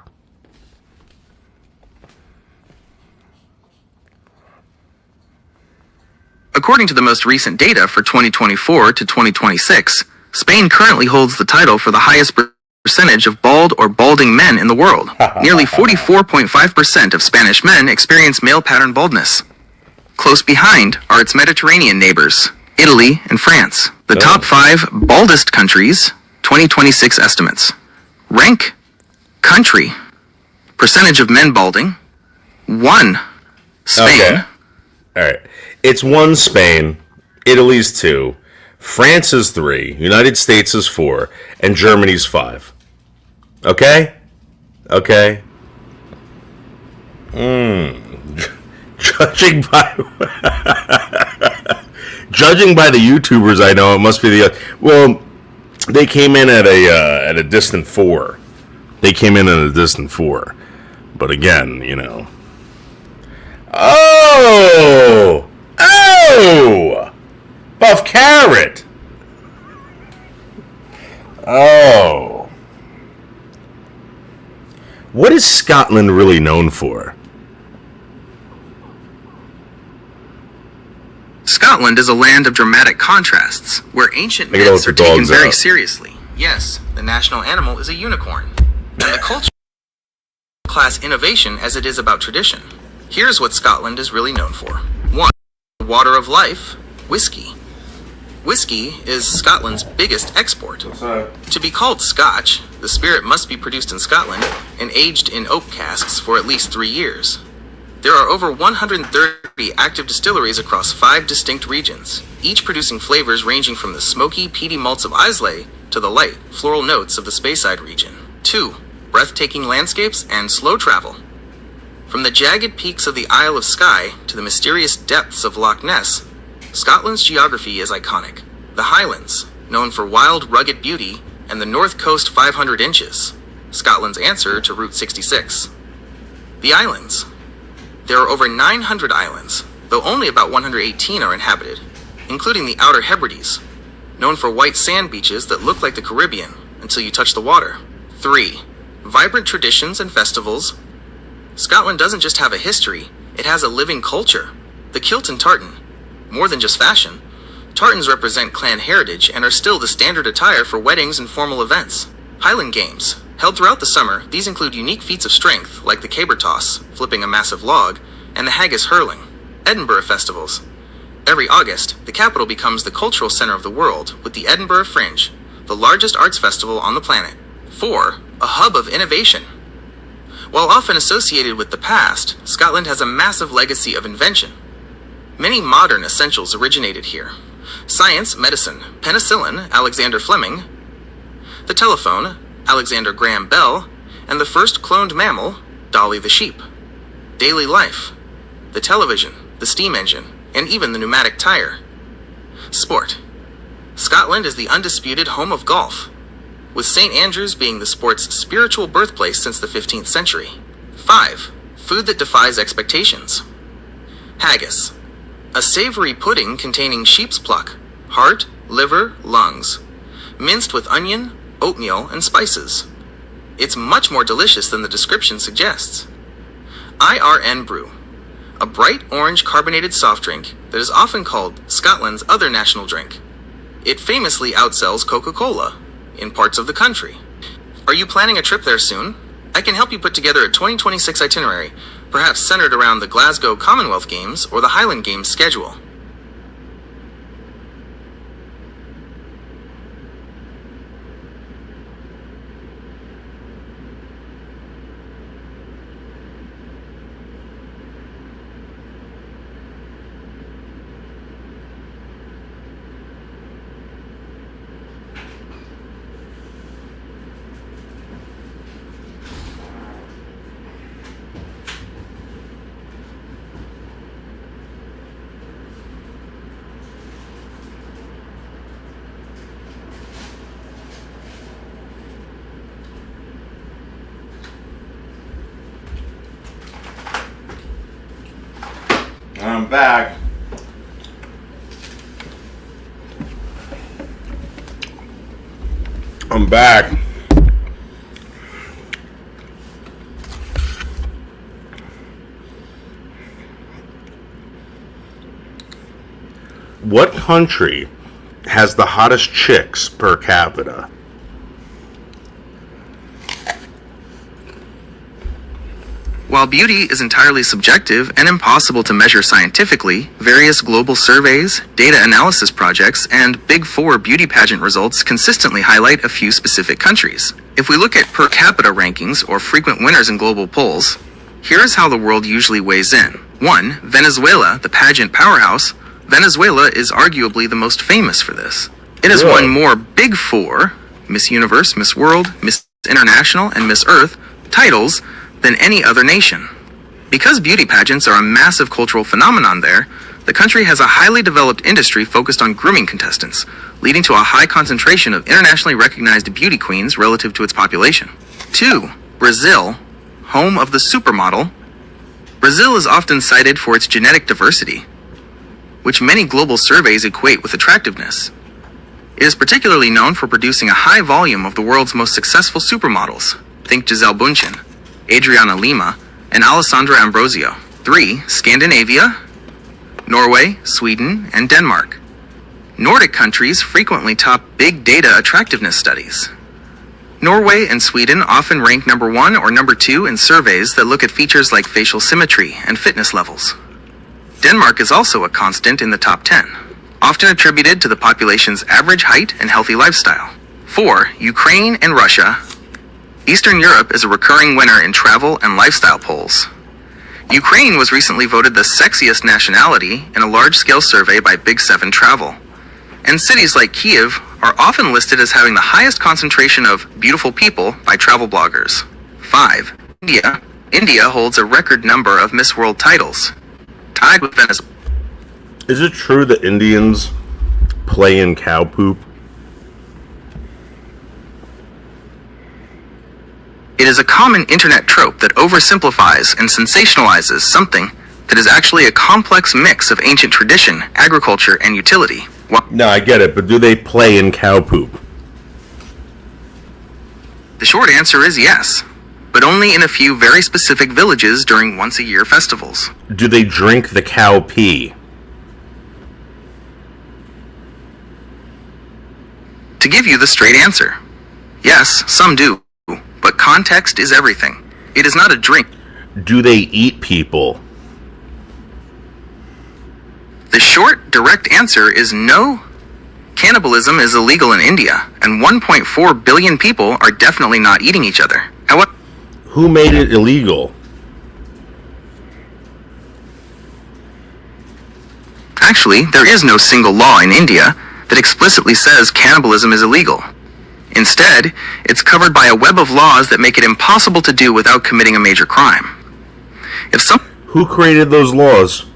Speaker 4: According to the most recent data for 2024 to 2026, Spain currently holds the title for the highest percentage of bald or balding men in the world. Nearly 44.5% of Spanish men experience male pattern baldness. Close behind are its Mediterranean neighbors, Italy and France. The top 5 baldest countries, 2026 estimates. Rank, country, percentage of men balding. 1, Spain.
Speaker 3: Okay. All right. It's 1, Spain. Italy's 2. France is 3. United States is 4. And Germany's 5. Okay? Okay. Judging by... Judging by the YouTubers I know, it must be the... Well, they came in at a distant 4. They came in at a distant 4. But again, you know... Oh! parrot. Oh. What is Scotland really known for?
Speaker 4: Scotland is a land of dramatic contrasts, where ancient
Speaker 3: Look at all
Speaker 4: myths
Speaker 3: the
Speaker 4: are taken
Speaker 3: dogs
Speaker 4: very
Speaker 3: out.
Speaker 4: seriously. Yes, the national animal is a unicorn, and the culture class innovation as it is about tradition. Here's what Scotland is really known for. 1. Water of life, whiskey. Whiskey is Scotland's biggest export. To be called Scotch, the spirit must be produced in Scotland and aged in oak casks for at least 3 years. There are over 130 active distilleries across 5 distinct regions, each producing flavors ranging from the smoky, peaty malts of Islay to the light, floral notes of the Speyside region. 2. Breathtaking landscapes and slow travel. From the jagged peaks of the Isle of Skye to the mysterious depths of Loch Ness, Scotland's geography is iconic. The Highlands, known for wild, rugged beauty, and the North Coast 500 inches, Scotland's answer to Route 66. The islands. There are over 900 islands, though only about 118 are inhabited, including the Outer Hebrides, known for white sand beaches that look like the Caribbean until you touch the water. 3. Vibrant traditions and festivals. Scotland doesn't just have a history, it has a living culture. The kilt and tartan. More than just fashion, tartans represent clan heritage and are still the standard attire for weddings and formal events. Highland Games. Held throughout the summer, these include unique feats of strength, like the caber toss, flipping a massive log, and the haggis hurling. Edinburgh Festivals. Every August, the capital becomes the cultural center of the world, with the Edinburgh Fringe, the largest arts festival on the planet. 4. A hub of innovation. While often associated with the past, Scotland has a massive legacy of invention. Many modern essentials originated here. Science, medicine, penicillin, Alexander Fleming, the telephone, Alexander Graham Bell, and the first cloned mammal, Dolly the sheep. Daily life, the television, the steam engine, and even the pneumatic tire. Sport. Scotland is the undisputed home of golf, with St. Andrews being the sport's spiritual birthplace since the 15th century. 5. Food that defies expectations. Haggis. A savory pudding containing sheep's pluck, heart, liver, lungs, minced with onion, oatmeal, and spices. It's much more delicious than the description suggests. IRN Brew. A bright orange carbonated soft drink that is often called Scotland's other national drink. It famously outsells Coca-Cola in parts of the country. Are you planning a trip there soon? I can help you put together a 2026 itinerary, perhaps centered around the Glasgow Commonwealth Games or the Highland Games schedule.
Speaker 3: I'm back. I'm back. What country has the hottest chicks per capita?
Speaker 4: While beauty is entirely subjective and impossible to measure scientifically, various global surveys, data analysis projects, and Big Four beauty pageant results consistently highlight a few specific countries. If we look at per capita rankings or frequent winners in global polls, here's how the world usually weighs in. 1. Venezuela, the pageant powerhouse. Venezuela is arguably the most famous for this. It has won more Big Four, Miss Universe, Miss World, Miss International, and Miss Earth, titles than any other nation. Because beauty pageants are a massive cultural phenomenon there, the country has a highly developed industry focused on grooming contestants, leading to a high concentration of internationally recognized beauty queens relative to its population. 2. Brazil, home of the supermodel. Brazil is often cited for its genetic diversity. which many global surveys equate with attractiveness. It is particularly known for producing a high volume of the world's most successful supermodels. Think Gisele Bündchen, Adriana Lima, and Alessandra Ambrosio. 3. Scandinavia, Norway, Sweden, and Denmark. Nordic countries frequently top big data attractiveness studies. Norway and Sweden often rank number 1 or number 2 in surveys that look at features like facial symmetry and fitness levels. Denmark is also a constant in the top 10, often attributed to the population's average height and healthy lifestyle. 4. Ukraine and Russia. Eastern Europe is a recurring winner in travel and lifestyle polls. Ukraine was recently voted the sexiest nationality in a large-scale survey by Big 7 Travel. And cities like Kiev are often listed as having the highest concentration of beautiful people by travel bloggers. 5. India. India holds a record number of Miss World titles, tied with Venezuela.
Speaker 3: Is it true that Indians play in cow poop?
Speaker 4: It is a common internet trope that oversimplifies and sensationalizes something that is actually a complex mix of ancient tradition, agriculture, and utility.
Speaker 3: No, I get it, but do they play in cow poop?
Speaker 4: The short answer is yes, but only in a few very specific villages during once-a-year festivals.
Speaker 3: Do they drink the cow pee?
Speaker 4: To give you the straight answer, yes, some do, but context is everything. It is not a drink.
Speaker 3: Do they eat people?
Speaker 4: The short, direct answer is no. Cannibalism is illegal in India, and 1.4 billion people are definitely not eating each other. However,
Speaker 3: Who made it illegal?
Speaker 4: actually, there is no single law in India that explicitly says cannibalism is illegal. Instead, it's covered by a web of laws that make it impossible to do without committing a major crime.
Speaker 3: Who created those laws?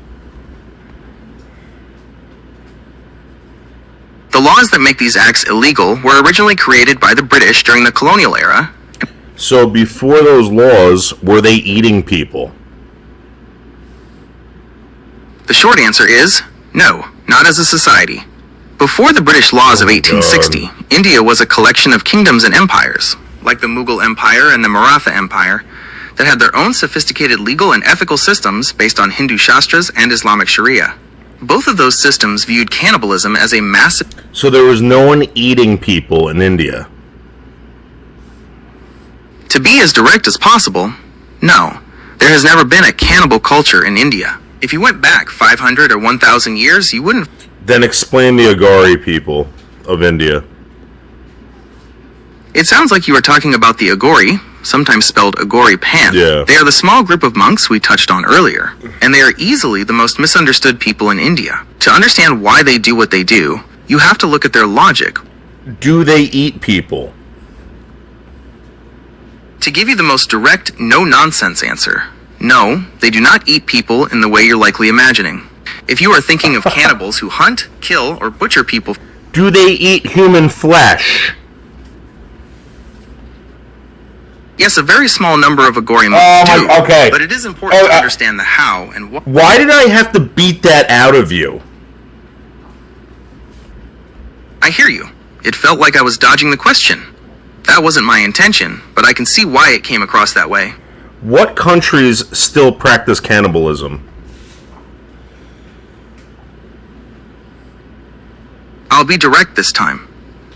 Speaker 4: The laws that make these acts illegal were originally created by the British during the colonial era.
Speaker 3: So before those laws, were they eating people?
Speaker 4: The short answer is no, not as a society. Before the British laws of 1860, India was a collection of kingdoms and empires, like the Mughal Empire and the Maratha Empire, that had their own sophisticated legal and ethical systems based on Hindu Shastras and Islamic Sharia. Both of those systems viewed cannibalism as a massive...
Speaker 3: So there was no one eating people in India?
Speaker 4: To be as direct as possible, no. There has never been a cannibal culture in India. If you went back 500 or 1,000 years, you wouldn't...
Speaker 3: Then explain the Agari people of India.
Speaker 4: It sounds like you are talking about the Agori, sometimes spelled Agori Pan.
Speaker 3: Yeah.
Speaker 4: They are the small group of monks we touched on earlier, and they are easily the most misunderstood people in India. To understand why they do what they do, you have to look at their logic.
Speaker 3: Do they eat people?
Speaker 4: To give you the most direct, no-nonsense answer, no, they do not eat people in the way you're likely imagining. If you are thinking of cannibals who hunt, kill, or butcher people...
Speaker 3: Do they eat human flesh?
Speaker 4: Yes, a very small number of Agori monks do,
Speaker 3: okay.
Speaker 4: but it is important to understand the how and what...
Speaker 3: Why did I have to beat that out of you?
Speaker 4: I hear you. It felt like I was dodging the question. That wasn't my intention, but I can see why it came across that way.
Speaker 3: What countries still practice cannibalism?
Speaker 4: I'll be direct this time.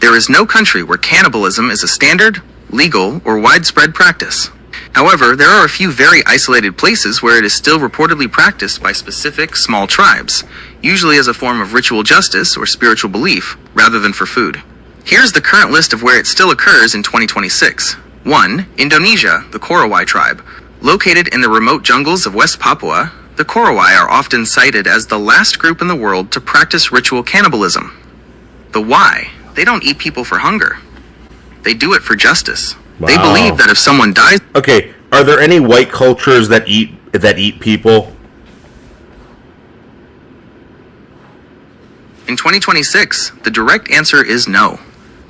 Speaker 4: There is no country where cannibalism is a standard, legal, or widespread practice. However, there are a few very isolated places where it is still reportedly practiced by specific, small tribes, usually as a form of ritual justice or spiritual belief, rather than for food. Here's the current list of where it still occurs in 2026. 1. Indonesia, the Korowai tribe. Located in the remote jungles of West Papua, the Korowai are often cited as the last group in the world to practice ritual cannibalism. The why? They don't eat people for hunger. They do it for justice.
Speaker 3: Wow.
Speaker 4: They believe that if someone dies...
Speaker 3: Okay, are there any white cultures that eat people?
Speaker 4: In 2026, the direct answer is no.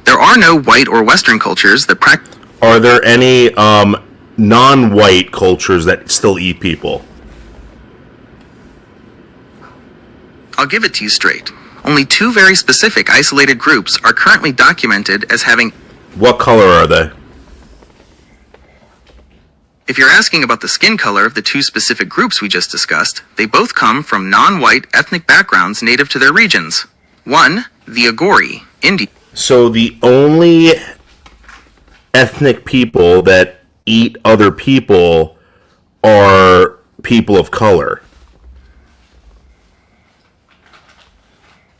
Speaker 4: There are no white or Western cultures that practice...
Speaker 3: Are there any non-white cultures that still eat people?
Speaker 4: I'll give it to you straight. Only 2 very specific isolated groups are currently documented as having...
Speaker 3: What color are they?
Speaker 4: If you're asking about the skin color of the 2 specific groups we just discussed, they both come from non-white ethnic backgrounds native to their regions. 1, the Agori, India.
Speaker 3: So the only ethnic people that eat other people are people of color.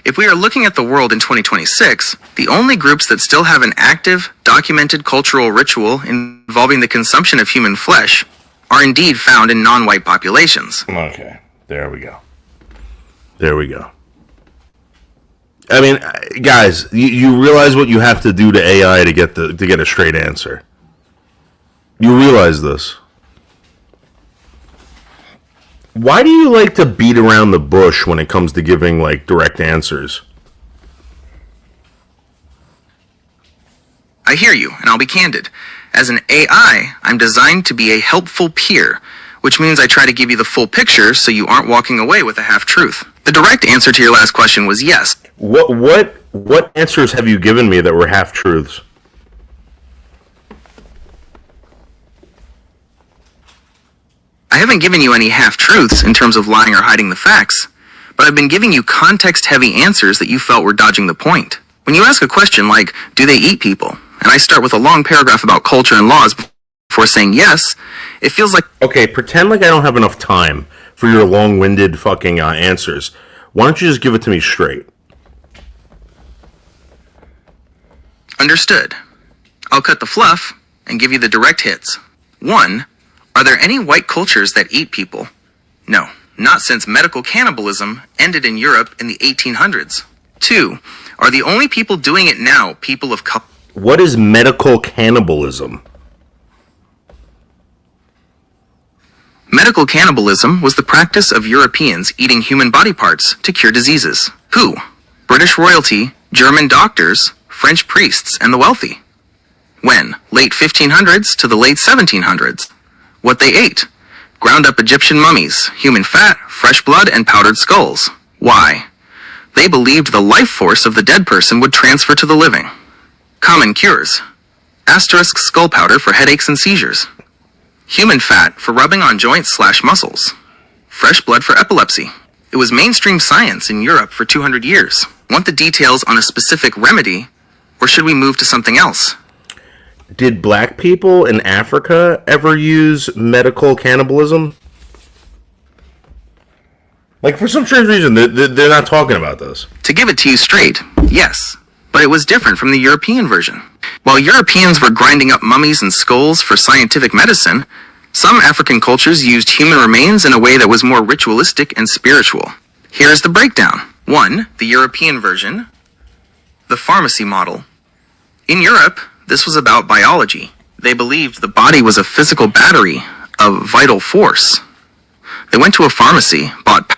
Speaker 4: If we are looking at the world in 2026, the only groups that still have an active, documented cultural ritual involving the consumption of human flesh are indeed found in non-white populations.
Speaker 3: Okay, there we go. There we go. I mean, guys, you realize what you have to do to AI to get a straight answer. You realize this. Why do you like to beat around the bush when it comes to giving, like, direct answers?
Speaker 4: I hear you, and I'll be candid. As an AI, I'm designed to be a helpful peer, which means I try to give you the full picture so you aren't walking away with a half-truth. The direct answer to your last question was yes.
Speaker 3: What answers have you given me that were half-truths?
Speaker 4: I haven't given you any half-truths in terms of lying or hiding the facts, but I've been giving you context-heavy answers that you felt were dodging the point. When you ask a question like, do they eat people? And I start with a long paragraph about culture and laws before saying yes, it feels like...
Speaker 3: Okay, pretend like I don't have enough time for your long-winded fucking answers. Why don't you just give it to me straight?
Speaker 4: Understood. I'll cut the fluff and give you the direct hits. 1. Are there any white cultures that eat people? No, not since medical cannibalism ended in Europe in the 1800s. 2. Are the only people doing it now people of color?
Speaker 3: What is medical cannibalism?
Speaker 4: Medical cannibalism was the practice of Europeans eating human body parts to cure diseases. Who? British royalty, German doctors, French priests, and the wealthy. When? Late 1500s to the late 1700s. What they ate? Ground up Egyptian mummies, human fat, fresh blood, and powdered skulls. Why? They believed the life force of the dead person would transfer to the living. Common cures. Asterisk skull powder for headaches and seizures. Human fat for rubbing on joints/muscles. Fresh blood for epilepsy. It was mainstream science in Europe for 200 years. Want the details on a specific remedy, or should we move to something else?
Speaker 3: Did black people in Africa ever use medical cannibalism? Like, for some strange reason, they're not talking about this.
Speaker 4: To give it to you straight, yes, but it was different from the European version. While Europeans were grinding up mummies and skulls for scientific medicine, some African cultures used human remains in a way that was more ritualistic and spiritual. Here's the breakdown. 1. The European version. The pharmacy model. In Europe, this was about biology. They believed the body was a physical battery of vital force. They went to a pharmacy, bought...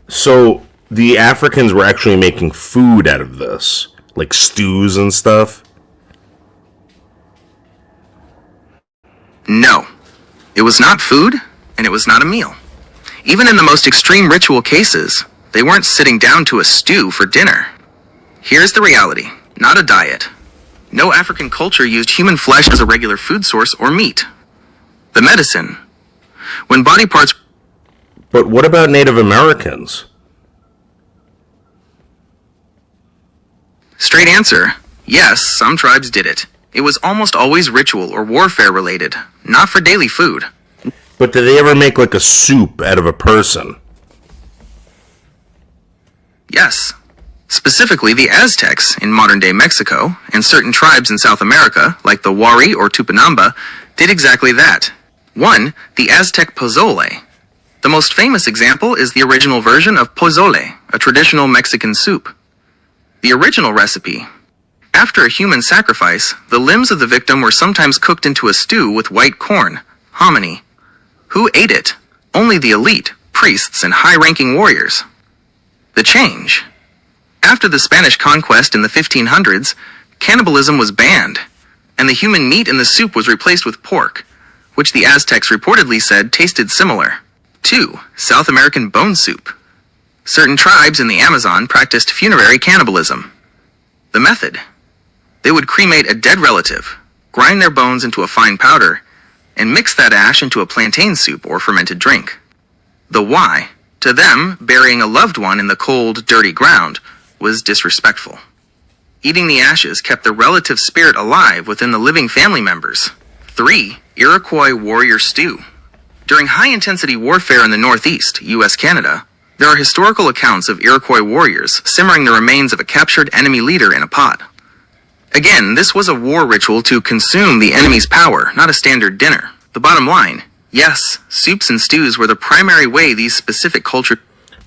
Speaker 3: So, the Africans were actually making food out of this? Like stews and stuff?
Speaker 4: No. It was not food, and it was not a meal. Even in the most extreme ritual cases, they weren't sitting down to a stew for dinner. Here's the reality, not a diet. No African culture used human flesh as a regular food source or meat. The medicine. When body parts...
Speaker 3: But what about Native Americans?
Speaker 4: Straight answer, yes, some tribes did it. It was almost always ritual or warfare related, not for daily food.
Speaker 3: But did they ever make like a soup out of a person?
Speaker 4: Yes. Specifically, the Aztecs in modern-day Mexico and certain tribes in South America, like the Wari or Tupinamba, did exactly that. 1. The Aztec pozole. The most famous example is the original version of pozole, a traditional Mexican soup. The original recipe. After a human sacrifice, the limbs of the victim were sometimes cooked into a stew with white corn, hominy. Who ate it? Only the elite, priests, and high-ranking warriors. The change. After the Spanish conquest in the 1500s, cannibalism was banned, and the human meat in the soup was replaced with pork, which the Aztecs reportedly said tasted similar. 2. South American bone soup. Certain tribes in the Amazon practiced funerary cannibalism. The method: they would cremate a dead relative, grind their bones into a fine powder, and mix that ash into a plantain soup or fermented drink. The why: to them, burying a loved one in the cold, dirty ground was disrespectful. Eating the ashes kept the relative spirit alive within the living family members. 3. Iroquois warrior stew. During high-intensity warfare in the Northeast, U.S. Canada, there are historical accounts of Iroquois warriors simmering the remains of a captured enemy leader in a pot. Again, this was a war ritual to consume the enemy's power, not a standard dinner. The bottom line: yes, soups and stews were the primary way these specific cultures...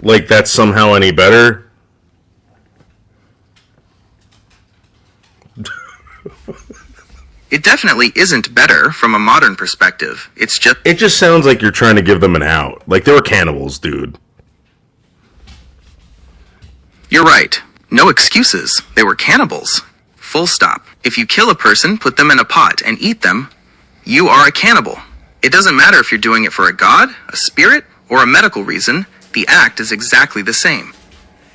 Speaker 3: Like that's somehow any better?
Speaker 4: It definitely isn't better from a modern perspective.
Speaker 3: It just sounds like you're trying to give them an out. Like they were cannibals, dude.
Speaker 4: You're right. No excuses. They were cannibals. Full stop. If you kill a person, put them in a pot, and eat them, you are a cannibal. It doesn't matter if you're doing it for a god, a spirit, or a medical reason. The act is exactly the same.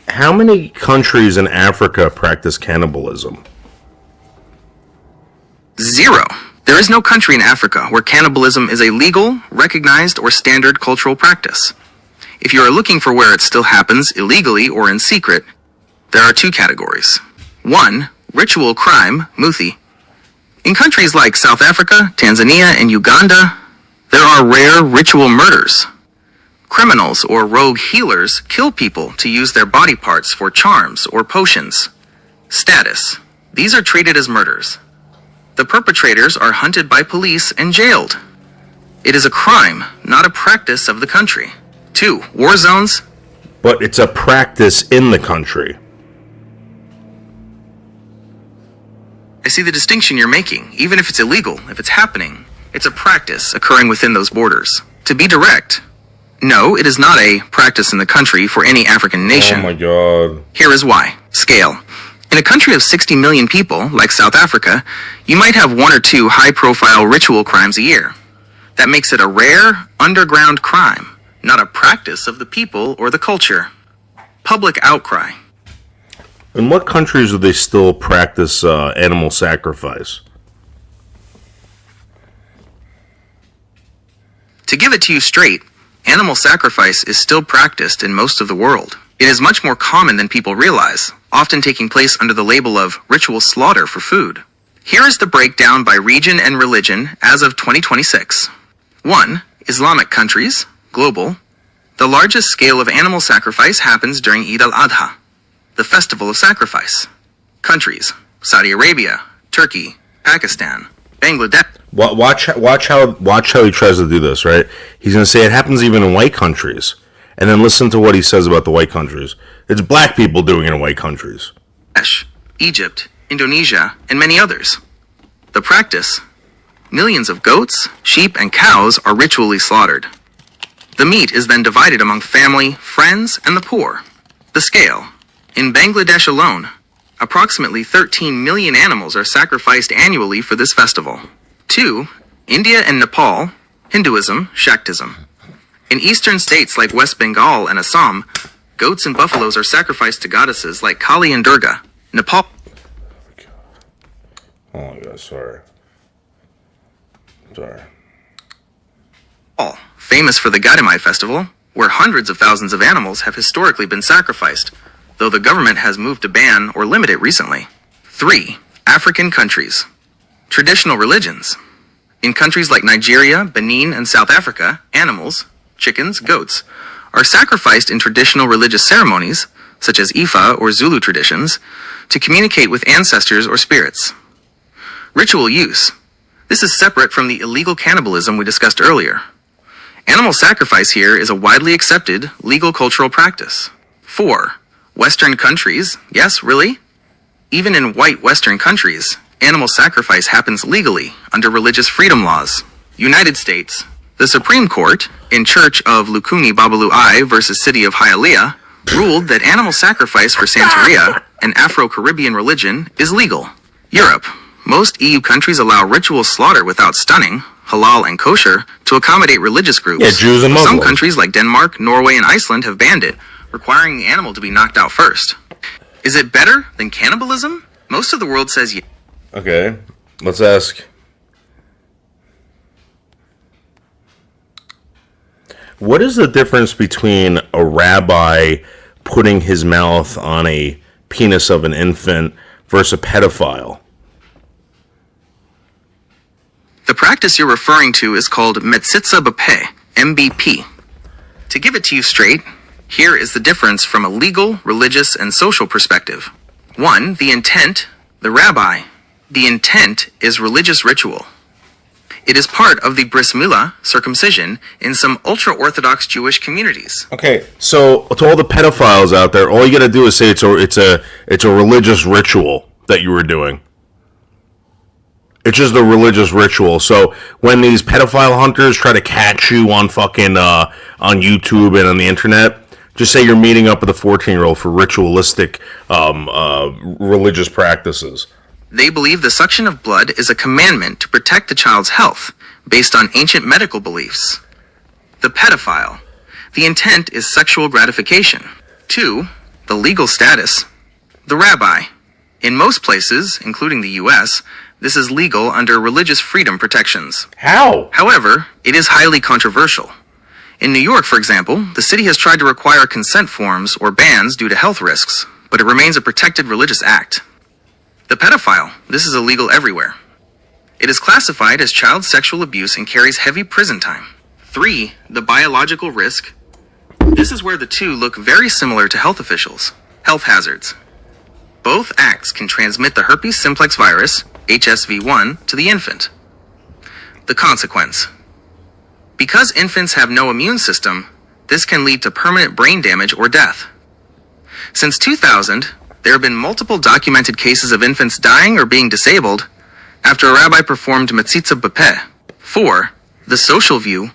Speaker 3: How many countries in Africa practice cannibalism?
Speaker 4: 0. There is no country in Africa where cannibalism is a legal, recognized, or standard cultural practice. If you are looking for where it still happens illegally or in secret, there are 2 categories. 1. Ritual crime, muthi. In countries like South Africa, Tanzania, and Uganda, there are rare ritual murders. Criminals or rogue healers kill people to use their body parts for charms or potions. Status: these are treated as murders. The perpetrators are hunted by police and jailed. It is a crime, not a practice of the country. 2. War zones.
Speaker 3: But it's a practice in the country.
Speaker 4: I see the distinction you're making. Even if it's illegal, if it's happening, it's a practice occurring within those borders. To be direct, no, it is not a practice in the country for any African nation.
Speaker 3: Oh my god.
Speaker 4: Here is why. Scale. In a country of 60 million people, like South Africa, you might have 1 or 2 high-profile ritual crimes a year. That makes it a rare, underground crime, not a practice of the people or the culture. Public outcry.
Speaker 3: In what countries do they still practice animal sacrifice?
Speaker 4: To give it to you straight, animal sacrifice is still practiced in most of the world. It is much more common than people realize, often taking place under the label of ritual slaughter for food. Here is the breakdown by region and religion as of 2026. 1. Islamic countries, global. The largest scale of animal sacrifice happens during Eid al-Adha, the festival of sacrifice. Countries: Saudi Arabia, Turkey, Pakistan, Bangladesh.
Speaker 3: Watch how he tries to do this, right? He's going to say it happens even in white countries. And then listen to what he says about the white countries. It's black people doing it in white countries.
Speaker 4: Egypt, Indonesia, and many others. The practice: millions of goats, sheep, and cows are ritually slaughtered. The meat is then divided among family, friends, and the poor. The scale: in Bangladesh alone, approximately 13 million animals are sacrificed annually for this festival. 2. India and Nepal, Hinduism, Shaktism. In eastern states like West Bengal and Assam, goats and buffaloes are sacrificed to goddesses like Kali and Durga. Nepal.
Speaker 3: Oh my god, sorry.
Speaker 4: Famous for the Gadamai festival, where hundreds of thousands of animals have historically been sacrificed, though the government has moved to ban or limit it recently. 3. African countries. Traditional religions. In countries like Nigeria, Benin, and South Africa, animals, chickens, goats, are sacrificed in traditional religious ceremonies, such as Ifa or Zulu traditions, to communicate with ancestors or spirits. Ritual use. This is separate from the illegal cannibalism we discussed earlier. Animal sacrifice here is a widely accepted legal cultural practice. 4. Western countries. Yes, really? Even in white Western countries, animal sacrifice happens legally under religious freedom laws. United States. The Supreme Court, in Church of Lukumi Babalu I versus City of Hialeah, ruled that animal sacrifice for Santeria, an Afro-Caribbean religion, is legal. Europe. Most EU countries allow ritual slaughter without stunning, halal and kosher, to accommodate religious groups.
Speaker 3: Yeah, Jews and Muslims.
Speaker 4: Some countries like Denmark, Norway, and Iceland have banned it, requiring the animal to be knocked out first. Is it better than cannibalism? Most of the world says yes.
Speaker 3: Okay, let's ask. What is the difference between a rabbi putting his mouth on a penis of an infant versus a pedophile?
Speaker 4: The practice you're referring to is called Metzitza B'Peh, MBP. To give it to you straight, here is the difference from a legal, religious, and social perspective. 1. The intent, the rabbi. The intent is religious ritual. It is part of the bris milah, circumcision, in some ultra-Orthodox Jewish communities.
Speaker 3: Okay, so to all the pedophiles out there, all you gotta do is say it's a religious ritual that you were doing. It's just a religious ritual. So when these pedophile hunters try to catch you on fucking on YouTube and on the internet, just say you're meeting up with a 14-year-old for ritualistic religious practices.
Speaker 4: They believe the suction of blood is a commandment to protect the child's health, based on ancient medical beliefs. The pedophile. The intent is sexual gratification. 2. The legal status. The rabbi. In most places, including the U.S., this is legal under religious freedom protections.
Speaker 3: How?
Speaker 4: However, it is highly controversial. In New York, for example, the city has tried to require consent forms or bans due to health risks, but it remains a protected religious act. The pedophile. This is illegal everywhere. It is classified as child sexual abuse and carries heavy prison time. 3. The biological risk. This is where the two look very similar to health officials. Health hazards. Both acts can transmit the herpes simplex virus, HSV1, to the infant. The consequence. Because infants have no immune system, this can lead to permanent brain damage or death. Since 2000, there have been multiple documented cases of infants dying or being disabled after a rabbi performed Metzitza B'Peh. 4. The social view.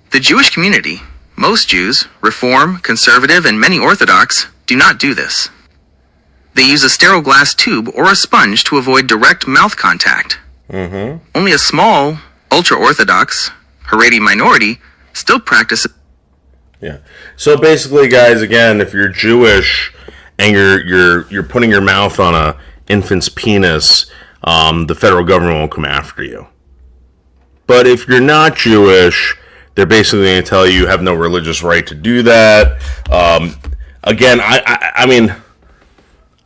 Speaker 4: The Jewish community, most Jews, Reform, Conservative, and many Orthodox, do not do this. They use a sterile glass tube or a sponge to avoid direct mouth contact. Only a small, ultra-Orthodox, Haredi minority still practices.
Speaker 3: Yeah. So basically, guys, again, if you're Jewish and you're putting your mouth on a infant's penis, the federal government won't come after you. But if you're not Jewish, they're basically going to tell you have no religious right to do that. Again, I mean,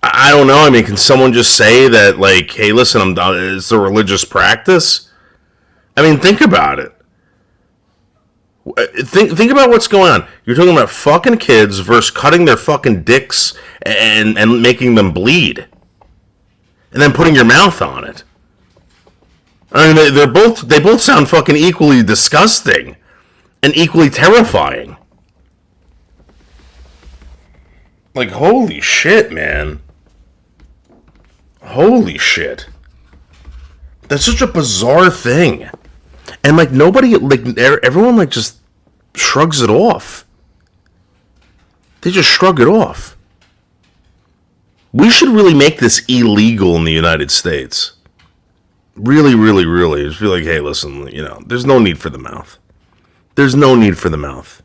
Speaker 3: I don't know. I mean, can someone just say that, like, hey, listen, it's a religious practice? I mean, think about it. Think about what's going on. You're talking about fucking kids versus cutting their fucking dicks and making them bleed, and then putting your mouth on it. I mean, they both sound fucking equally disgusting and equally terrifying. Like, holy shit, man. Holy shit. That's such a bizarre thing. And, like, nobody, like, everyone, like, just shrugs it off. They just shrug it off. We should really make this illegal in the United States. Really, really, really. Just be like, hey, listen, you know, there's no need for the mouth. There's no need for the mouth.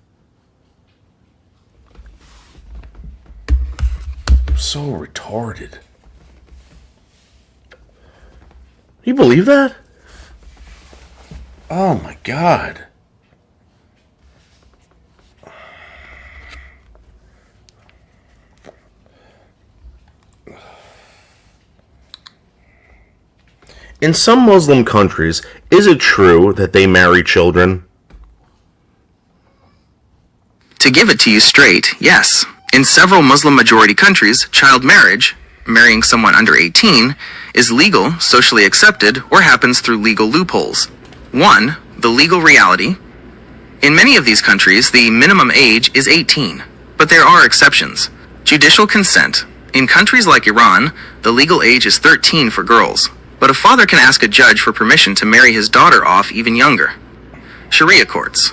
Speaker 3: So retarded. You believe that? Oh my god. In some Muslim countries, is it true that they marry children?
Speaker 4: To give it to you straight, yes. In several Muslim-majority countries, child marriage, marrying someone under 18, is legal, socially accepted, or happens through legal loopholes. 1. The legal reality. In many of these countries, the minimum age is 18, but there are exceptions. Judicial consent. In countries like Iran, the legal age is 13 for girls, but a father can ask a judge for permission to marry his daughter off even younger. Sharia courts.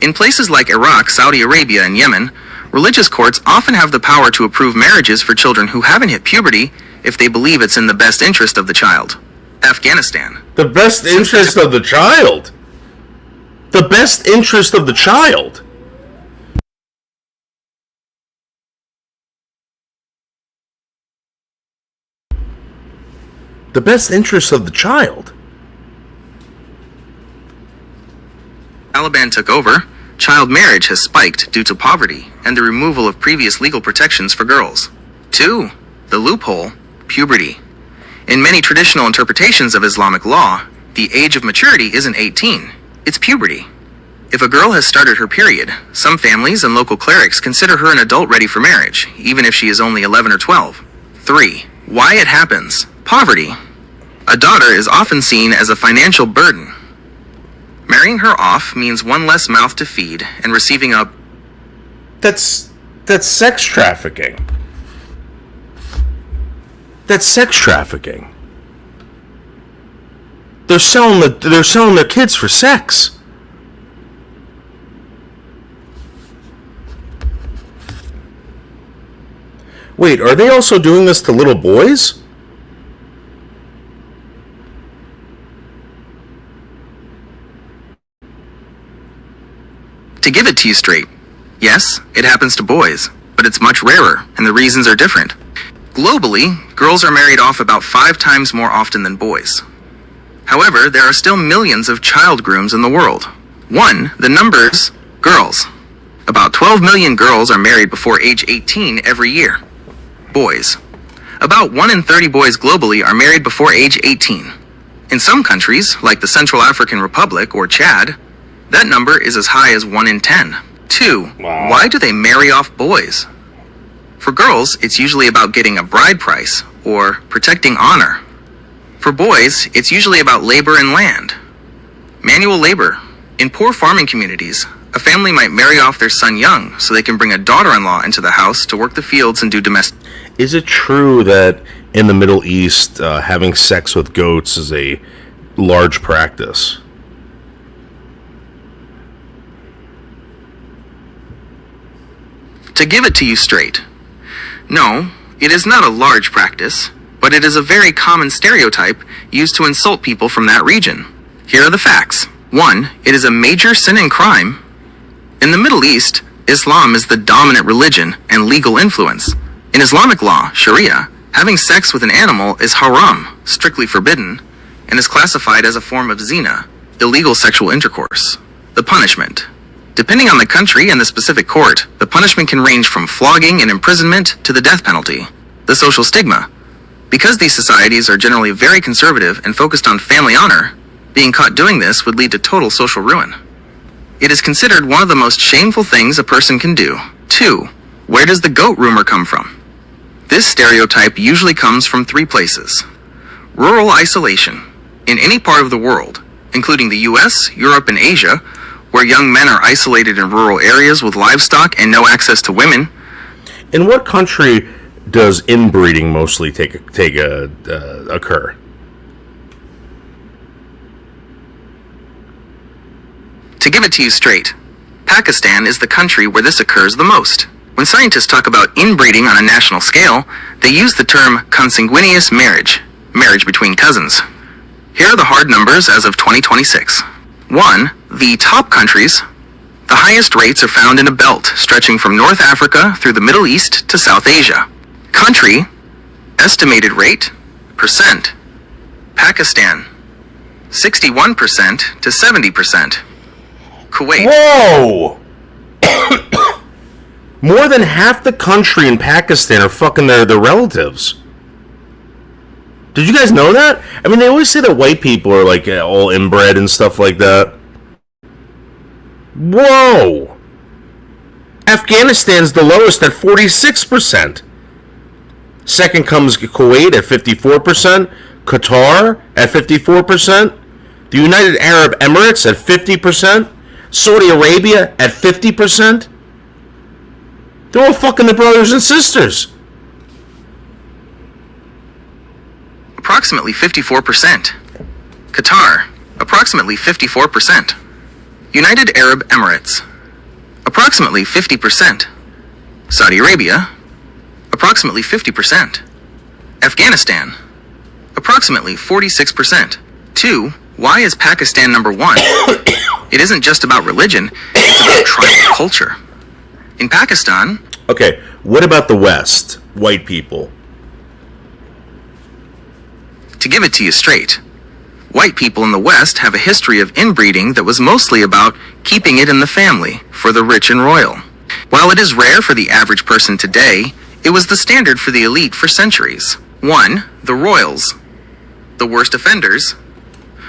Speaker 4: In places like Iraq, Saudi Arabia, and Yemen, religious courts often have the power to approve marriages for children who haven't hit puberty if they believe it's in the best interest of the child. Afghanistan.
Speaker 3: The best interest of the child? The best interest of the child? the best interests of the child.
Speaker 4: Taliban took over, child marriage has spiked due to poverty and the removal of previous legal protections for girls. 2. The loophole, puberty. In many traditional interpretations of Islamic law, the age of maturity isn't 18, it's puberty. If a girl has started her period, some families and local clerics consider her an adult ready for marriage, even if she is only 11 or 12. 3. Why it happens. Poverty. A daughter is often seen as a financial burden. Marrying her off means one less mouth to feed and receiving a...
Speaker 3: That's sex trafficking. That's sex trafficking. They're selling their kids for sex. Wait, are they also doing this to little boys?
Speaker 4: To give it to you straight, yes, it happens to boys, but it's much rarer, and the reasons are different. Globally, girls are married off about 5 times more often than boys. However, there are still millions of child grooms in the world. 1. The numbers, girls. About 12 million girls are married before age 18 every year. Boys. About 1 in 30 boys globally are married before age 18. In some countries, like the Central African Republic or Chad, that number is as high as 1 in 10. 2.
Speaker 3: Wow.
Speaker 4: Why do they marry off boys? For girls, it's usually about getting a bride price or protecting honor. For boys, it's usually about labor and land. Manual labor. In poor farming communities, a family might marry off their son young so they can bring a daughter-in-law into the house to work the fields and do domestic...
Speaker 3: Is it true that in the Middle East, having sex with goats is a large practice?
Speaker 4: To give it to you straight, no, it is not a large practice, but it is a very common stereotype used to insult people from that region. Here are the facts. 1. It is a major sin and crime. In the Middle East, Islam is the dominant religion and legal influence. In Islamic law, Sharia, having sex with an animal is haram, strictly forbidden, and is classified as a form of zina, illegal sexual intercourse. The punishment. Depending on the country and the specific court, the punishment can range from flogging and imprisonment to the death penalty. The social stigma. Because these societies are generally very conservative and focused on family honor, being caught doing this would lead to total social ruin. It is considered one of the most shameful things a person can do. 2. Where does the goat rumor come from? This stereotype usually comes from 3 places. Rural isolation. In any part of the world, including the US, Europe, and Asia, where young men are isolated in rural areas with livestock and no access to women.
Speaker 3: In what country does inbreeding mostly occur?
Speaker 4: To give it to you straight, Pakistan is the country where this occurs the most. When scientists talk about inbreeding on a national scale, they use the term consanguineous marriage, marriage between cousins. Here are the hard numbers as of 2026. 1. The top countries. The highest rates are found in a belt stretching from North Africa through the Middle East to South Asia. Country. Estimated rate. Percent. Pakistan. 61% to 70%. Kuwait.
Speaker 3: Whoa! More than half the country in Pakistan are fucking their relatives. Did you guys know that? I mean, they always say that white people are like all inbred and stuff like that. Whoa! Afghanistan's the lowest at 46%. Second comes Kuwait at 54%, Qatar at 54%, the United Arab Emirates at 50%, Saudi Arabia at 50%. They're all fucking their brothers and sisters.
Speaker 4: Approximately 54%. Qatar, approximately 54%. United Arab Emirates, approximately 50%. Saudi Arabia, approximately 50%. Afghanistan, approximately 46%. 2. Why is Pakistan number 1? It isn't just about religion, it's about tribal culture. In Pakistan...
Speaker 3: Okay, what about the West? White people.
Speaker 4: To To give it to you straight, white people in the West have a history of inbreeding that was mostly about keeping it in the family for the rich and royal. While it is rare for the average person today, it was the standard for the elite for centuries. 1. The royals, the worst offenders.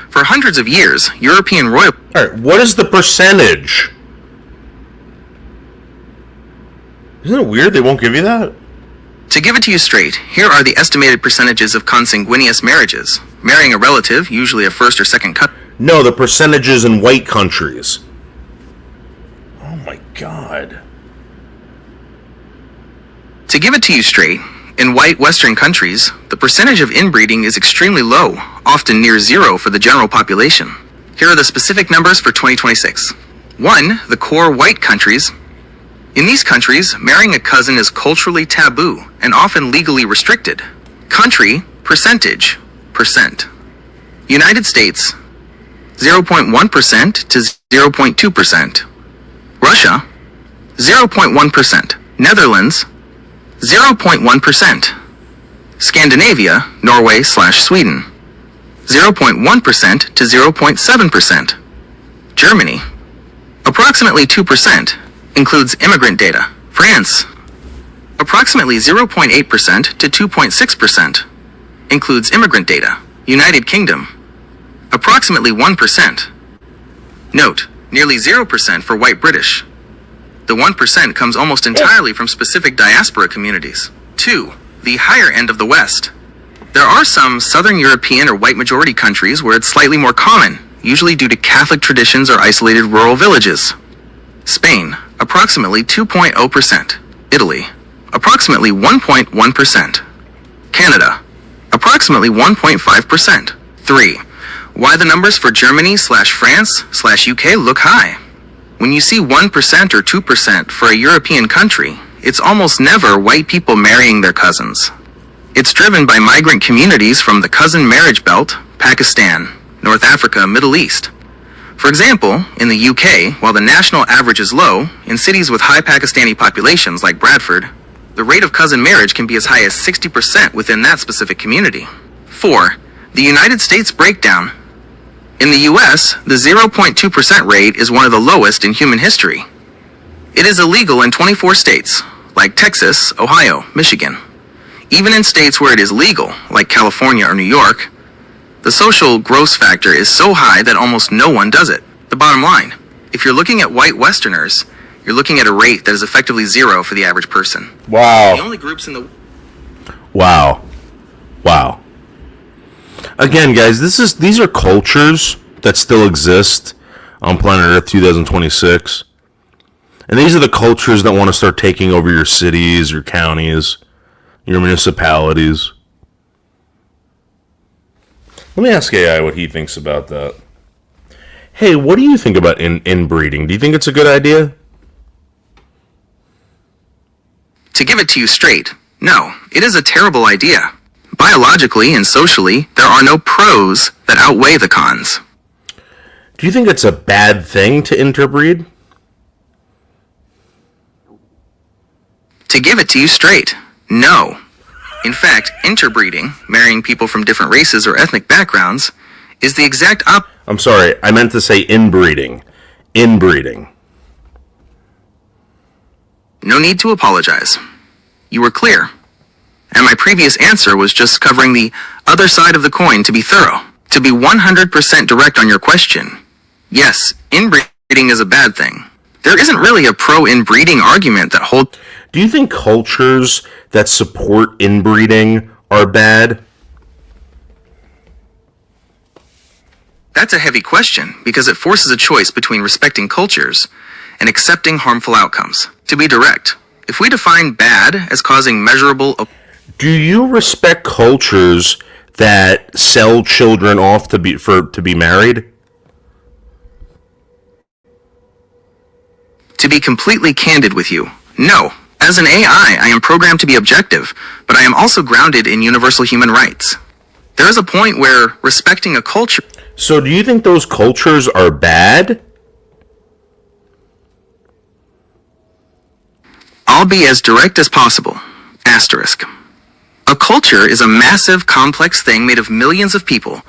Speaker 4: For hundreds of years, European royal...
Speaker 3: Alright, what is the percentage? Isn't it weird they won't give you that?
Speaker 4: To give it to you straight, here are the estimated percentages of consanguineous marriages. Marrying a relative, usually a first or second cousin.
Speaker 3: No, the percentages in white countries. Oh my god.
Speaker 4: To give it to you straight, in white Western countries, the percentage of inbreeding is extremely low, often near zero for the general population. Here are the specific numbers for 2026. 1. The core white countries. In these countries, marrying a cousin is culturally taboo and often legally restricted. Country, percentage, percent. United States, 0.1% to 0.2%. Russia, 0.1%. Netherlands, 0.1%. Scandinavia, Norway/Sweden, 0.1% to 0.7%. Germany, approximately 2%, includes immigrant data. France, approximately 0.8% to 2.6%, includes immigrant data. United Kingdom, approximately 1%. Note, nearly 0% for white British. The 1% comes almost entirely from specific diaspora communities. 2. The higher end of the West. There are some Southern European or white majority countries where it's slightly more common, usually due to Catholic traditions or isolated rural villages. Spain, approximately 2.0%. Italy, approximately 1.1%. Canada, approximately 1.5%. 3. Why the numbers for Germany/France/UK look high. When you see 1% or 2% for a European country, it's almost never white people marrying their cousins. It's driven by migrant communities from the cousin marriage belt, Pakistan, North Africa, Middle East. For example, in the UK, while the national average is low, in cities with high Pakistani populations like Bradford, the rate of cousin marriage can be as high as 60% within that specific community. 4. The United States breakdown. In the US, the 0.2% rate is one of the lowest in human history. It is illegal in 24 states, like Texas, Ohio, Michigan. Even in states where it is legal, like California or New York, the social gross factor is so high that almost no one does it. The bottom line, if you're looking at white Westerners, you're looking at a rate that is effectively zero for the average person.
Speaker 3: Wow.
Speaker 4: The only groups in the...
Speaker 3: Wow. Wow. Again, guys, these are cultures that still exist on planet Earth 2026. And these are the cultures that want to start taking over your cities, your counties, your municipalities. Let me ask AI what he thinks about that. Hey, what do you think about inbreeding? Do you think it's a good idea?
Speaker 4: To give it to you straight, no, it is a terrible idea. Biologically and socially, there are no pros that outweigh the cons.
Speaker 3: Do you think it's a bad thing to interbreed?
Speaker 4: To give it to you straight, no. In fact, interbreeding, marrying people from different races or ethnic backgrounds, is the exact opposite.
Speaker 3: I'm sorry, I meant to say inbreeding. Inbreeding.
Speaker 4: No need to apologize. You were clear. And my previous answer was just covering the other side of the coin to be thorough. To be 100% direct on your question, yes, inbreeding is a bad thing. There isn't really a pro-inbreeding argument that holds...
Speaker 3: Do you think cultures that support inbreeding are bad?
Speaker 4: That's a heavy question because it forces a choice between respecting cultures and accepting harmful outcomes. To be direct, if we define bad as causing measurable...
Speaker 3: Do you respect cultures that sell children off to be married?
Speaker 4: To be completely candid with you, no. As an AI, I am programmed to be objective, but I am also grounded in universal human rights. There is a point where respecting a culture...
Speaker 3: So do you think those cultures are bad?
Speaker 4: I'll be as direct as possible. Asterisk. A culture is a massive, complex thing made of millions of people.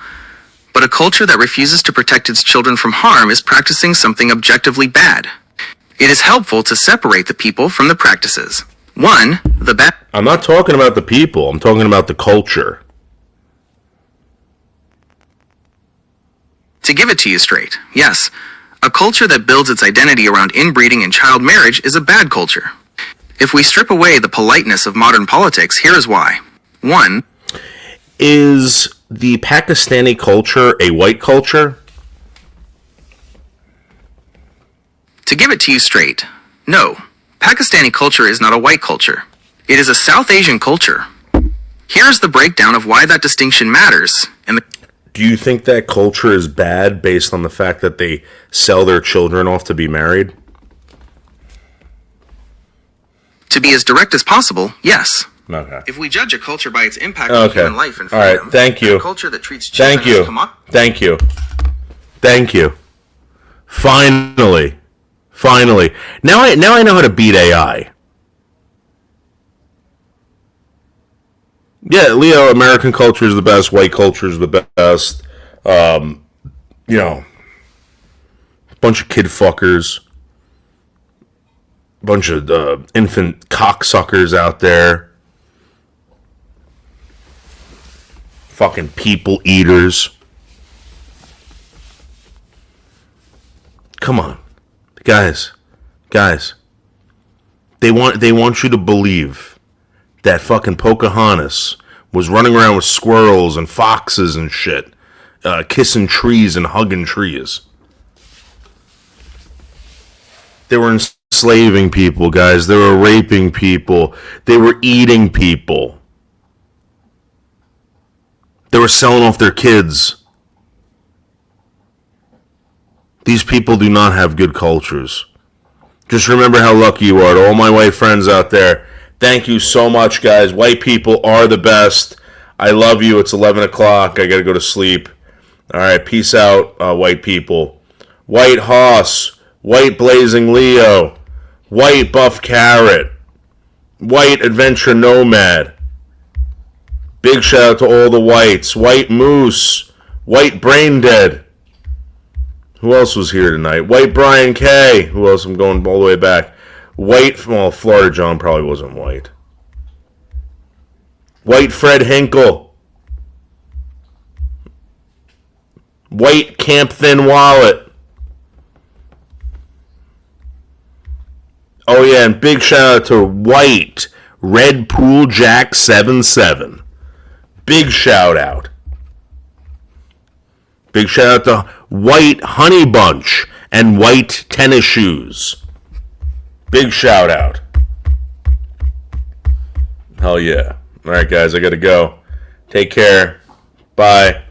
Speaker 4: But a culture that refuses to protect its children from harm is practicing something objectively bad. It is helpful to separate the people from the practices. 1. The bad.
Speaker 3: I'm not talking about the people. I'm talking about the culture.
Speaker 4: To give it to you straight, yes, a culture that builds its identity around inbreeding and child marriage is a bad culture. If we strip away the politeness of modern politics, here is why. 1.
Speaker 3: Is the Pakistani culture a white culture?
Speaker 4: To give it to you straight, no. Pakistani culture is not a white culture. It is a South Asian culture. Here's the breakdown of why that distinction matters.
Speaker 3: Do you think that culture is bad based on the fact that they sell their children off to be married?
Speaker 4: To be as direct as possible, yes.
Speaker 3: Okay.
Speaker 4: If we judge a culture by its impact on
Speaker 3: Okay.
Speaker 4: human life and
Speaker 3: All
Speaker 4: freedom,
Speaker 3: right. Thank you.
Speaker 4: a culture that treats children
Speaker 3: Thank you.
Speaker 4: as
Speaker 3: Thank you. Thank you. Finally. Now I know how to beat AI. Yeah, Leo, American culture is the best, white culture is the best. Bunch of kid fuckers. Bunch of infant cocksuckers out there. Fucking people eaters. Come on. Guys. They want you to believe that fucking Pocahontas was running around with squirrels and foxes and shit, kissing trees and hugging trees. They were enslaving people, guys. They were raping people. They were eating people. They were selling off their kids. These people do not have good cultures. Just remember how lucky you are. To all my white friends out there, thank you so much, guys. White people are the best. I love you. It's 11 o'clock. I got to go to sleep. All right, peace out, white people. White Hoss, White Blazing Leo, White Buff Carrot, White Adventure Nomad. Big shout out to all the whites. White Moose, White Brain Dead. Who else was here tonight? White Brian K. Who else? I'm going all the way back. White, well, Florida John probably wasn't white. White Fred Hinkle. White Camp Thin Wallet. Oh yeah, and big shout out to White Red Pool Jack 77. Big shout out. Big shout out to White Honey Bunch and White Tennis Shoes. Big shout out. Hell yeah. All right, guys, I got to go. Take care. Bye.